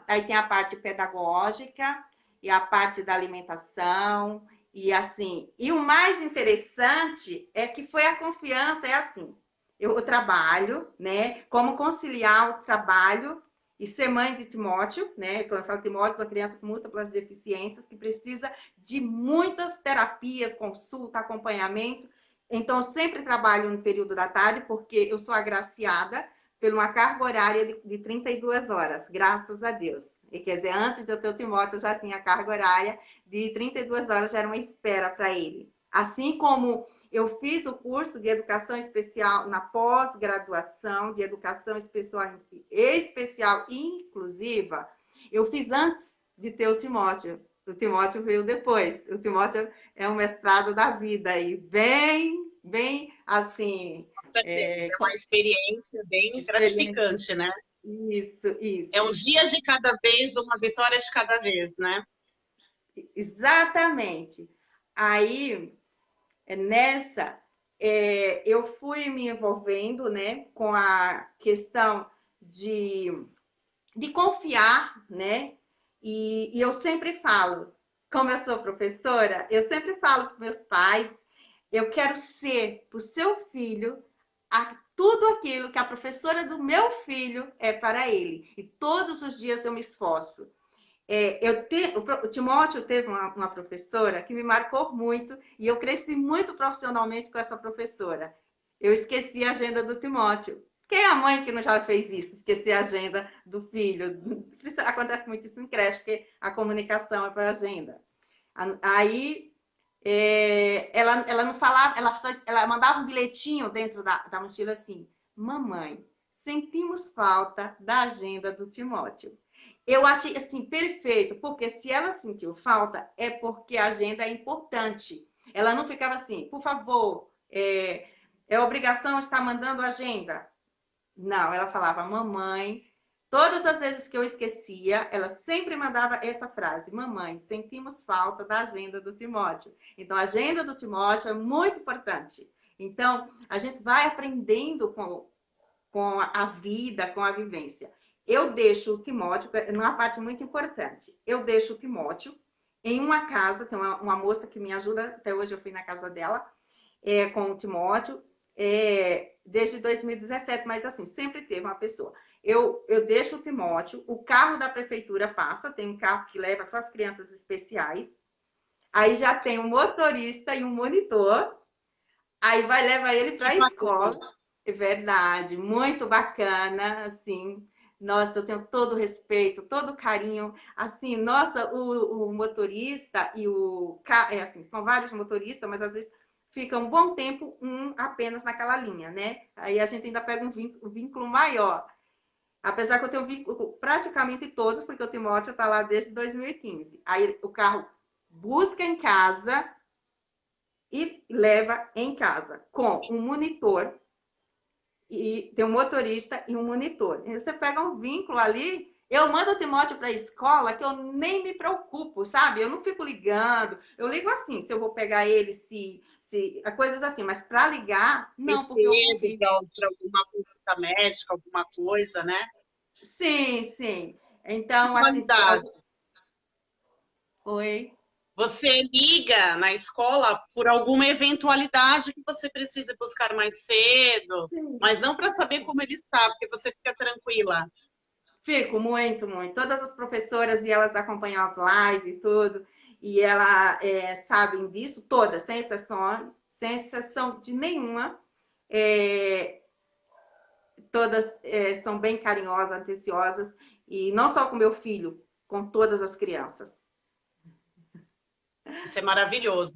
aí tem a parte pedagógica e a parte da alimentação, e assim. E o mais interessante é que foi a confiança, é assim. Eu trabalho, né? Como conciliar o trabalho e ser mãe de Timóteo, né? Quando eu falo Timóteo, uma criança com múltiplas deficiências que precisa de muitas terapias, consulta, acompanhamento. Então, eu sempre trabalho no período da tarde, porque eu sou agraciada por uma carga horária de 32 horas, graças a Deus. E quer dizer, antes de eu ter o Timóteo, eu já tinha carga horária de 32 horas, já era uma espera para ele. Assim como eu fiz o curso de educação especial na pós-graduação de educação especial e inclusiva, eu fiz antes de ter o Timóteo. O Timóteo veio depois. O Timóteo é um mestrado da vida e bem assim. É uma experiência bem Experiência. gratificante, né? Isso, É um isso. dia de cada vez, uma vitória de cada vez, né? Exatamente. Aí, nessa, eu fui me envolvendo, né, com a questão de confiar, né? E eu sempre falo, como eu sou professora, eu sempre falo para meus pais, eu quero ser para o seu filho tudo aquilo que a professora do meu filho é para ele. E todos os dias eu me esforço. O Timóteo teve uma professora que me marcou muito e eu cresci muito profissionalmente com essa professora. Eu esqueci a agenda do Timóteo. Quem é a mãe que não já fez isso? Esquecer a agenda do filho. Acontece muito isso em creche, porque a comunicação é para agenda. Aí ela não falava, ela mandava um bilhetinho dentro da mochila assim: mamãe, sentimos falta da agenda do Timóteo. Eu achei assim perfeito, porque se ela sentiu falta, é porque a agenda é importante. Ela não ficava assim, por favor, é obrigação estar mandando agenda. Não, ela falava, mamãe. Todas as vezes que eu esquecia, ela sempre mandava essa frase: mamãe, sentimos falta da agenda do Timóteo. Então, a agenda do Timóteo é muito importante. Então, a gente vai aprendendo com a vida, com a vivência. Eu deixo o Timóteo, numa parte muito importante, eu deixo o Timóteo em uma casa, tem uma moça que me ajuda, até hoje eu fui na casa dela, com o Timóteo, desde 2017, mas assim, sempre teve uma pessoa. Eu deixo o Timóteo, o carro da prefeitura passa, tem um carro que leva só as crianças especiais, aí já tem um motorista e um monitor, aí vai levar ele para a escola. É verdade, muito bacana, assim. Nossa, eu tenho todo o respeito, todo o carinho. Assim, nossa, o motorista e assim, são vários motoristas, mas às vezes fica um bom tempo apenas naquela linha, né? Aí a gente ainda pega um vínculo maior. Apesar que eu tenho vínculo praticamente todos, porque o Timóteo está lá desde 2015. Aí o carro busca em casa, e leva em casa com um monitor, e tem um motorista e um monitor. E você pega um vínculo ali, eu mando o Timóteo para a escola que eu nem me preocupo, sabe? Eu não fico ligando. Eu ligo assim, se eu vou pegar ele, se coisas assim, mas para ligar, não, porque eu Cedo convivo. para alguma consulta médica, alguma coisa, né? Sim, sim. Então, assim, Atualidade. oi. Você liga na escola por alguma eventualidade que você precise buscar mais cedo, mas não para saber como ele está, porque você fica tranquila. Fico muito, muito. Todas as professoras e elas acompanham as lives e tudo, e elas sabem disso, todas, sem exceção de nenhuma. É, todas são bem carinhosas, atenciosas, e não só com meu filho, com todas as crianças. Isso é maravilhoso.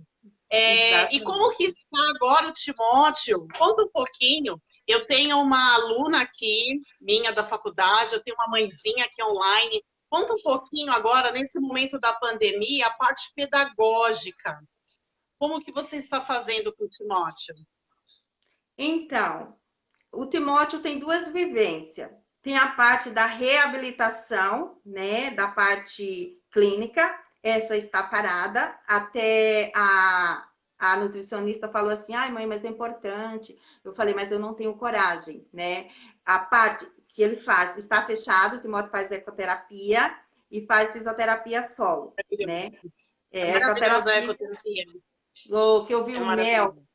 E Exatamente. como que está agora o Timóteo? Conta um pouquinho. Eu tenho uma aluna aqui, minha da faculdade, eu tenho uma mãezinha aqui online. Conta um pouquinho agora, nesse momento da pandemia, a parte pedagógica. Como que você está fazendo com o Timóteo? Então, o Timóteo tem duas vivências. Tem a parte da reabilitação, né, da parte clínica, essa está parada, até a nutricionista falou assim, ai mãe, mas é importante. Eu falei, mas eu não tenho coragem, né? A parte que ele faz está fechado, o Timóteo faz ecoterapia e faz fisioterapia solo, né? É maravilhosa a Ecoterapia, ecoterapia. o que eu vi É o maravilhoso.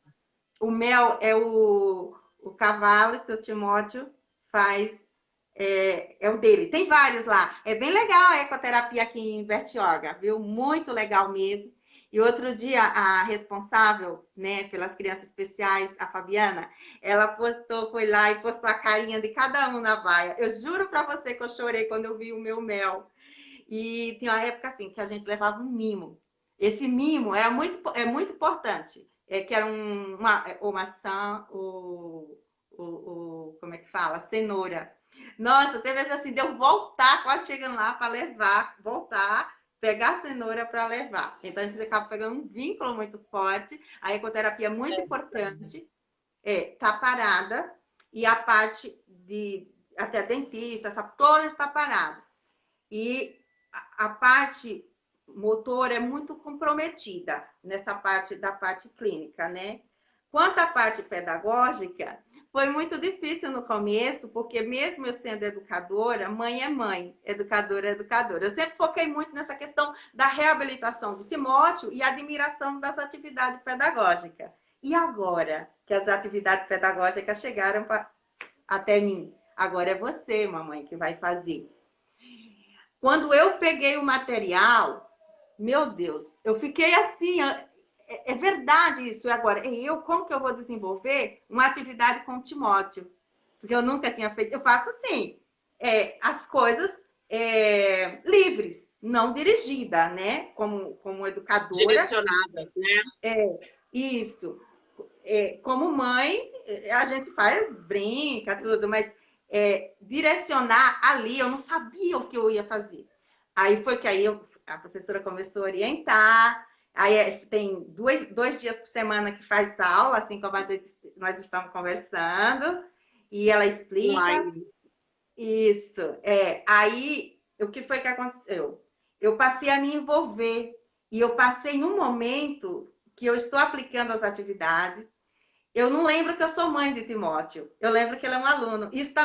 mel é o cavalo que o Timóteo faz, é o dele. Tem vários lá. É bem legal a ecoterapia aqui em Bertioga, viu? Muito legal mesmo. E outro dia, a responsável, né, pelas crianças especiais, a Fabiana, ela postou, foi lá e postou a carinha de cada um na baia. Eu juro para você que eu chorei quando eu vi o meu mel. E tem uma época assim que a gente levava um mimo. Esse mimo era muito importante. Que era o maçã, como é que fala? Cenoura. Nossa, teve vezes assim, deu voltar, quase chegando lá para levar, voltar, pegar a cenoura para levar. Então a gente acaba pegando um vínculo muito forte. A ecoterapia é muito importante, tá parada, e a parte de até dentista, essa toda está parada. E a parte motor é muito comprometida nessa parte da parte clínica, né? Quanto à parte pedagógica, foi muito difícil no começo, porque mesmo eu sendo educadora, mãe é mãe, educadora é educadora. Eu sempre foquei muito nessa questão da reabilitação do Timóteo e admiração das atividades pedagógicas. E agora que as atividades pedagógicas chegaram até mim, agora é você, mamãe, que vai fazer. Quando eu peguei o material, meu Deus, eu fiquei assim, é verdade isso. E agora, como que eu vou desenvolver uma atividade com o Timóteo? Porque eu nunca tinha feito. Eu faço assim, as coisas livres, não dirigida, né? Como educadora. Direcionadas, né? Isso. Como mãe, a gente faz, brinca, tudo, mas direcionar ali, eu não sabia o que eu ia fazer. Aí foi que a professora começou a orientar, aí tem dois dias por semana que faz aula, assim como nós estamos conversando, e ela explica. Online. Isso, aí o que foi que aconteceu? Eu passei a me envolver, e eu passei num momento que eu estou aplicando as atividades. Eu não lembro que eu sou mãe de Timóteo. Eu lembro que ele é um aluno. Isso está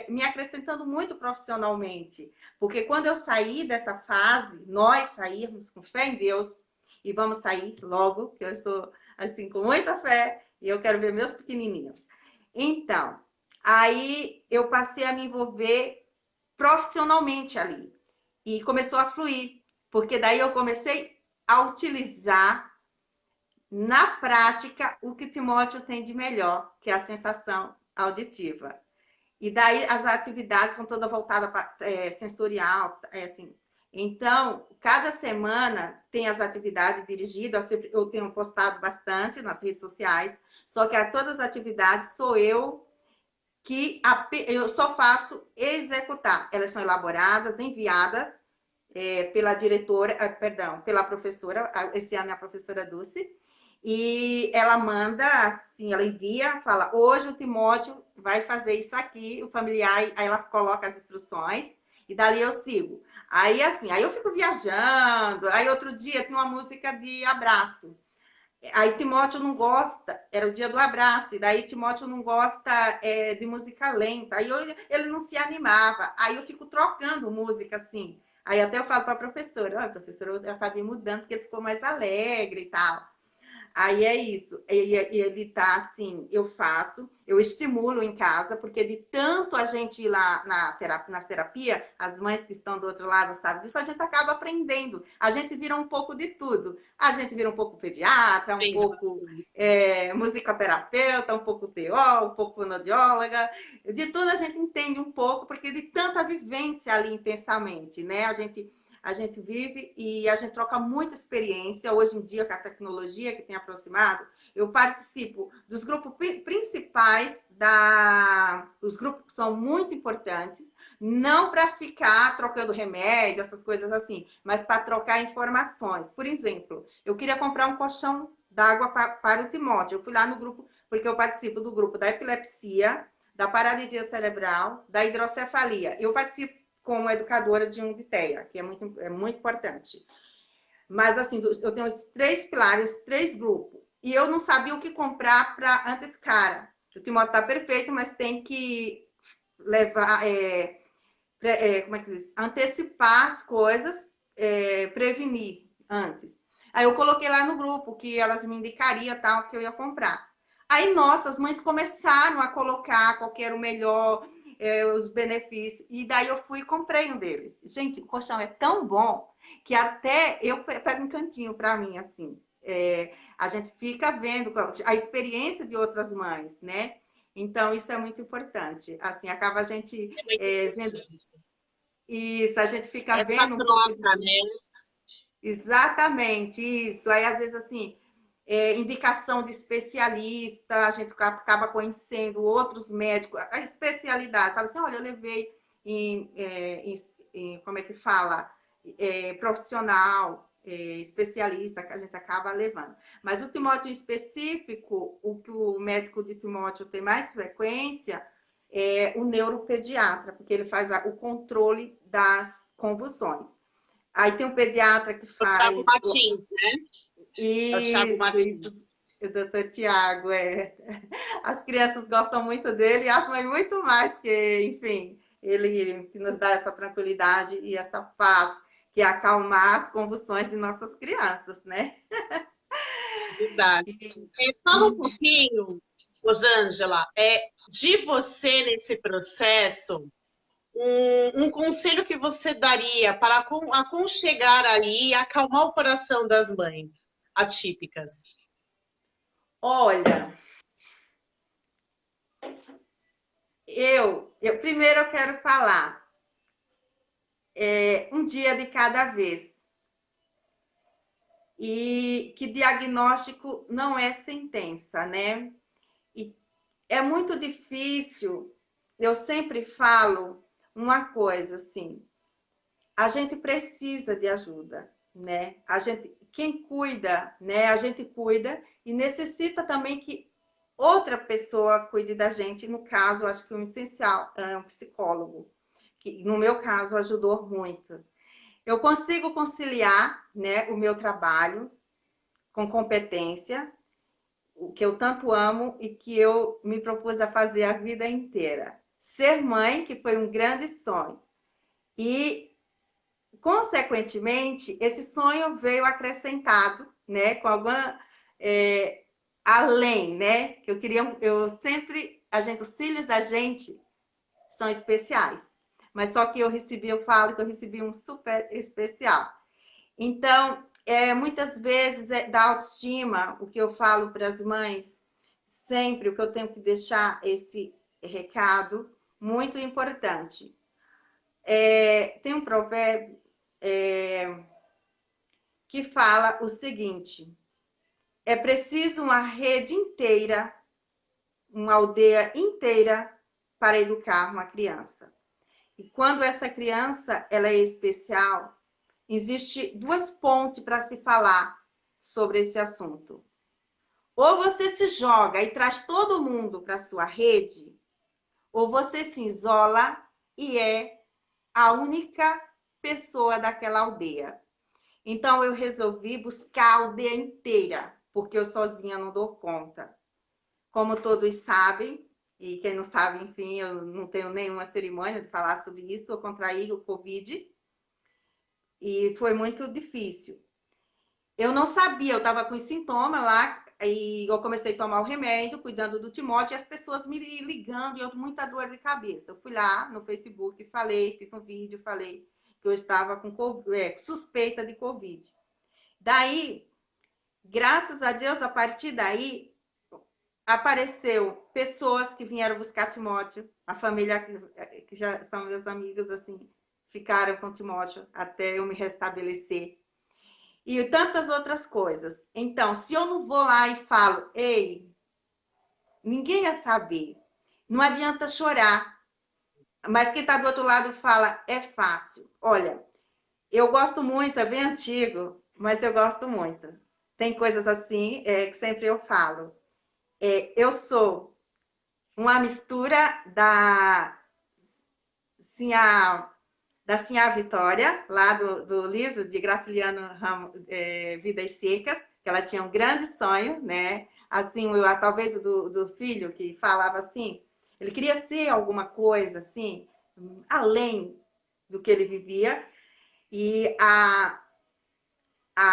me acrescentando muito profissionalmente. Porque quando eu sair dessa fase, nós sairmos com fé em Deus, e vamos sair logo, que eu estou assim com muita fé, e eu quero ver meus pequenininhos. Então, aí eu passei a me envolver profissionalmente ali. E começou a fluir. Porque daí eu comecei a utilizar na prática o que Timóteo tem de melhor, que é a sensação auditiva. E daí as atividades são todas voltadas para sensorial, assim. Então, cada semana tem as atividades dirigidas, eu tenho postado bastante nas redes sociais, só que todas as atividades sou eu que eu só faço executar. Elas são elaboradas, enviadas pela diretora, perdão, pela professora, esse ano é a professora Dulce, E ela manda, assim, ela envia, fala, hoje o Timóteo vai fazer isso aqui, o familiar, aí ela coloca as instruções, e dali eu sigo. Aí, assim, aí eu fico viajando, aí outro dia tem uma música de abraço. Aí Timóteo não gosta, era o dia do abraço, e daí Timóteo não gosta de música lenta, ele não se animava, aí eu fico trocando música, assim. Aí até eu falo para a professora, olha, professora, eu acabei mudando porque ele ficou mais alegre e tal. Aí é isso, ele tá assim, eu estimulo em casa, porque de tanto a gente ir lá na terapia, as mães que estão do outro lado sabem disso, a gente acaba aprendendo, a gente vira um pouco de tudo, a gente vira um pouco pediatra, um pouco musicoterapeuta, um pouco TO, um pouco fonoaudióloga, de tudo a gente entende um pouco, porque de tanta vivência ali intensamente, né, a gente vive e a gente troca muita experiência. Hoje em dia, com a tecnologia que tem aproximado, eu participo dos grupos principais os grupos são muito importantes, não para ficar trocando remédio, essas coisas assim, mas para trocar informações. Por exemplo, eu queria comprar um colchão d'água para o Timóteo. Eu fui lá no grupo, porque eu participo do grupo da epilepsia, da paralisia cerebral, da hidrocefalia. Eu participo como educadora de um DITEA, que é muito importante. Mas, assim, eu tenho os 3 pilares, 3 grupos. E eu não sabia o que comprar para antes cara. O Timóteo está perfeito, mas tem que levar, como é que diz? Antecipar as coisas, prevenir antes. Aí eu coloquei lá no grupo que elas me indicariam tal que eu ia comprar. Aí, nossa, as mães começaram a colocar qual que era o melhor, os benefícios. E daí eu fui e comprei um deles. Gente, o colchão é tão bom que até eu pego um cantinho para mim, assim. A gente fica vendo a experiência de outras mães, né? Então, isso é muito importante. Assim, acaba a gente vendo. Isso, a gente fica Essa vendo um pouco. troca, né? Exatamente, isso. Aí, às vezes, assim, indicação de especialista, a gente acaba conhecendo outros médicos, a especialidade. Fala assim, olha, eu levei como é que fala? Profissional, especialista, que a gente acaba levando. Mas o Timóteo em específico, o que o médico de Timóteo tem mais frequência é o neuropediatra, porque ele faz o controle das convulsões. Aí tem um pediatra que O Thiago faz Martins, né? É o Thiago isso, Martins. o doutor Tiago, As crianças gostam muito dele e as mães muito mais, que, enfim, ele que nos dá essa tranquilidade e essa paz, que é acalmar as convulsões de nossas crianças, né? Verdade. Fala um pouquinho, Rosângela, de você nesse processo, um conselho que você daria para aconchegar ali e acalmar o coração das mães atípicas? Olha, primeiro eu quero falar um dia de cada vez. E que diagnóstico não é sentença, né? E é muito difícil, eu sempre falo uma coisa assim, a gente precisa de ajuda, né? Quem cuida, né? A gente cuida e necessita também que outra pessoa cuide da gente. No caso, acho que o essencial é um psicólogo, que no meu caso ajudou muito. Eu consigo conciliar, né, o meu trabalho com competência, o que eu tanto amo e que eu me propus a fazer a vida inteira. Ser mãe, que foi um grande sonho. E, consequentemente, esse sonho veio acrescentado, né, com alguma além, né, que eu sempre, os filhos da gente são especiais. Mas só que eu falo que eu recebi um super especial. Então, muitas vezes da autoestima, o que eu falo para as mães, sempre o que eu tenho que deixar esse recado muito importante. Tem um provérbio que fala o seguinte: é preciso uma rede inteira, uma aldeia inteira para educar uma criança. E quando essa criança ela é especial, existe 2 pontes para se falar sobre esse assunto. Ou você se joga e traz todo mundo para sua rede, ou você se isola e é a única pessoa daquela aldeia. Então, eu resolvi buscar a aldeia inteira, porque eu sozinha não dou conta. Como todos sabem, e quem não sabe, enfim, eu não tenho nenhuma cerimônia de falar sobre isso, eu contraí o Covid e foi muito difícil. Eu não sabia, eu estava com sintomas lá, e eu comecei a tomar o remédio, cuidando do Timóteo, e as pessoas me ligando, e eu com muita dor de cabeça. Eu fui lá no Facebook, falei, fiz um vídeo, falei que eu estava com suspeita de Covid. Daí, graças a Deus, a partir daí, apareceu pessoas que vieram buscar Timóteo, a família que já são meus amigos, assim, ficaram com Timóteo até eu me restabelecer. E tantas outras coisas. Então, se eu não vou lá e falo, ei, ninguém ia saber. Não adianta chorar. Mas quem está do outro lado fala, é fácil. Olha, eu gosto muito, é bem antigo, mas eu gosto muito. Tem coisas assim que sempre eu falo. Eu sou uma mistura da Sinhá Vitória, lá do livro de Graciliano Ramos, Vidas Secas, que ela tinha um grande sonho, né? Assim, talvez do filho que falava assim, ele queria ser alguma coisa assim, além do que ele vivia. E a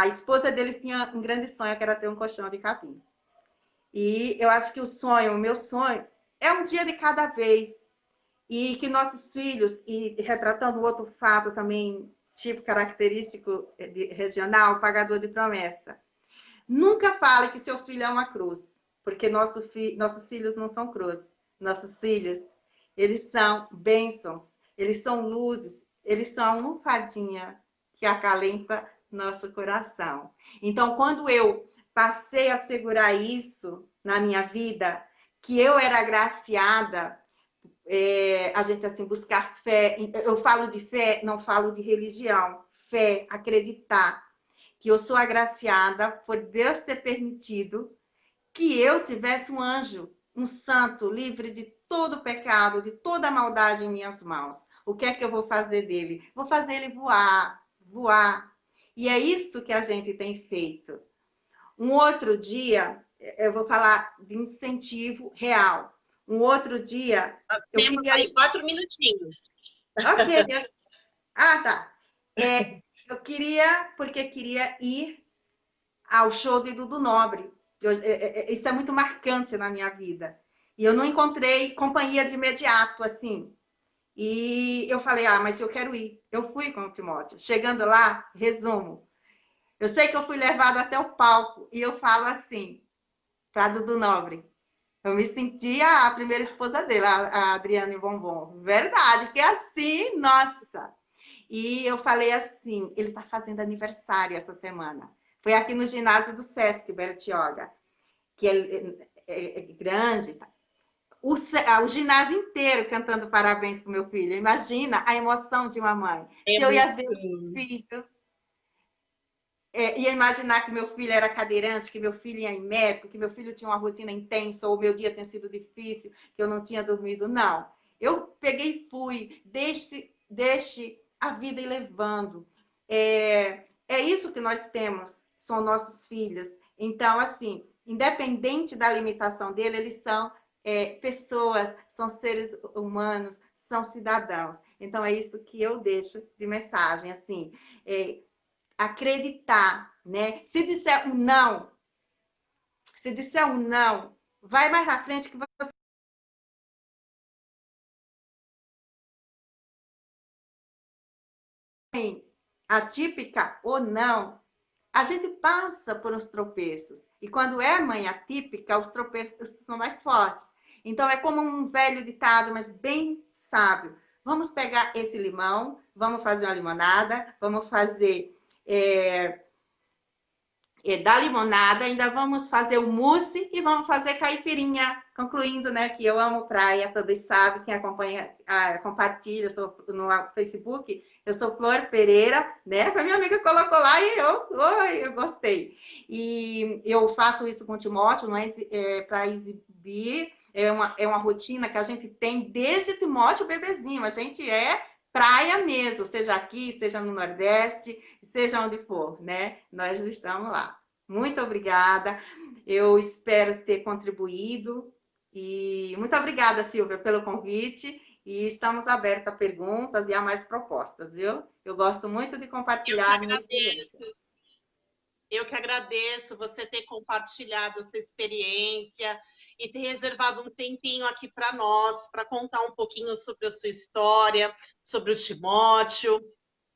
esposa dele tinha um grande sonho, que era ter um colchão de capim. E eu acho que o meu sonho, é um dia de cada vez. E que nossos filhos, e retratando outro fato também, tipo característico regional, pagador de promessa. Nunca fale que seu filho é uma cruz, porque nossos filhos não são cruz. Nossos filhos, eles são bênçãos, eles são luzes, eles são uma fadinha que acalenta nosso coração. Então, quando eu passei a segurar isso na minha vida, que eu era agraciada, a gente assim buscar fé. Eu falo de fé, não falo de religião. Fé, acreditar que eu sou agraciada por Deus ter permitido que eu tivesse um anjo, um santo, livre de todo pecado, de toda maldade em minhas mãos. O que é que eu vou fazer dele? Vou fazer ele voar, voar. E é isso que a gente tem feito. Um outro dia, eu vou falar de incentivo real. Um outro dia, Nós eu temos queria... aí 4 minutinhos. Ok. Ah, tá. Eu porque queria ir ao show de Dudu Nobre. Isso é muito marcante na minha vida. E eu não encontrei companhia de imediato, assim. E eu falei, mas eu quero ir. Eu fui com o Timóteo. Chegando lá, resumo. Eu sei que eu fui levada até o palco e eu falo assim, para Dudu Nobre. Eu me sentia a primeira esposa dele, a Adriane Bombom. Verdade, que é assim, nossa. E eu falei assim, ele está fazendo aniversário essa semana. Foi aqui no ginásio do Sesc, Bertioga, que é grande. Tá? O ginásio inteiro cantando parabéns para o meu filho. Imagina a emoção de uma mãe. É Se eu muito ia ver o filho, ia imaginar que meu filho era cadeirante, que meu filho ia em médico, que meu filho tinha uma rotina intensa, ou meu dia tinha sido difícil, que eu não tinha dormido. Não. Eu peguei e fui. Deixe a vida ir levando. É isso que nós temos, são nossos filhos. Então, assim, independente da limitação dele, eles são pessoas, são seres humanos, são cidadãos. Então, é isso que eu deixo de mensagem, assim, acreditar, né? Se disser um não, vai mais na frente que você tem atípica ou não. A gente passa por uns tropeços. E quando é mãe atípica, os tropeços são mais fortes. Então, é como um velho ditado, mas bem sábio. Vamos pegar esse limão, vamos fazer uma limonada, vamos fazer da limonada, ainda vamos fazer o mousse e vamos fazer caipirinha. Concluindo, né, que eu amo praia, todos sabem, quem acompanha, compartilha, eu sou no Facebook, eu sou Flor Pereira, né? Foi minha amiga que colocou lá e eu gostei. E eu faço isso com o Timóteo, não é, para exibir, é uma rotina que a gente tem desde Timóteo bebezinho, a gente é praia mesmo, seja aqui, seja no Nordeste, seja onde for, né? Nós estamos lá. Muito obrigada, eu espero ter contribuído, e muito obrigada, Silvia, pelo convite, e estamos abertos a perguntas e a mais propostas, viu? Eu gosto muito de compartilhar a minha experiência. Eu que agradeço você ter compartilhado a sua experiência e ter reservado um tempinho aqui para nós, para contar um pouquinho sobre a sua história, sobre o Timóteo,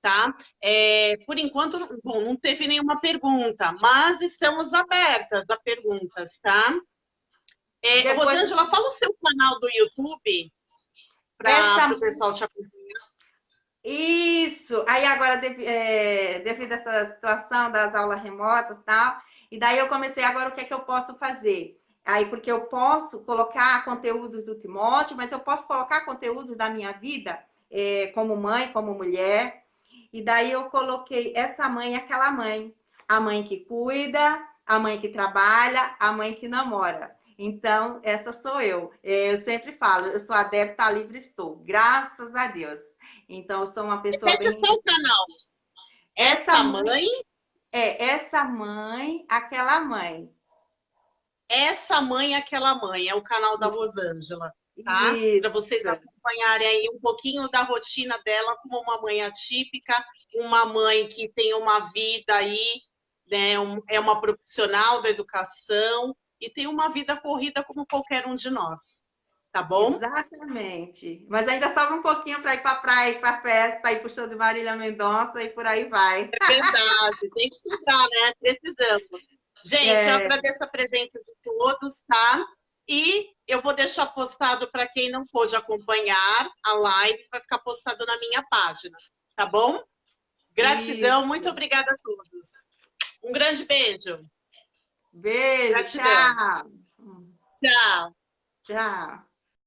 tá? Por enquanto, bom, não teve nenhuma pergunta, mas estamos abertas a perguntas, tá? Rosângela, fala o seu canal do YouTube para o pessoal te acompanhar. Isso! Aí agora, devido a essa situação das aulas remotas e tal, e daí eu comecei agora o que é que eu posso fazer? Aí, porque eu posso colocar conteúdos do Timóteo, mas eu posso colocar conteúdos da minha vida, como mãe, como mulher. E daí eu coloquei essa mãe e aquela mãe. A mãe que cuida, a mãe que trabalha, a mãe que namora. Então, essa sou eu. Eu sempre falo, eu sou adepta a livre estou, graças a Deus. Então, eu sou uma pessoa Repete bem... o seu canal. Essa mãe... essa mãe, aquela mãe. Essa mãe, aquela mãe. É o canal da Rosângela, tá? Para vocês acompanharem aí um pouquinho da rotina dela como uma mãe atípica, uma mãe que tem uma vida aí, né? É uma profissional da educação e tem uma vida corrida como qualquer um de nós. Tá bom? Exatamente. Mas ainda sobra um pouquinho para ir para a praia, ir para a festa, ir para o show de Marília Mendonça e por aí vai. É verdade, tem que sobrar, né? Precisamos. Gente, eu agradeço a presença de todos, tá? E eu vou deixar postado para quem não pôde acompanhar a live, vai ficar postado na minha página, tá bom? Gratidão, Isso. muito obrigada a todos. Um grande beijo. Beijo, Gratidão. tchau. Tchau. Tchau.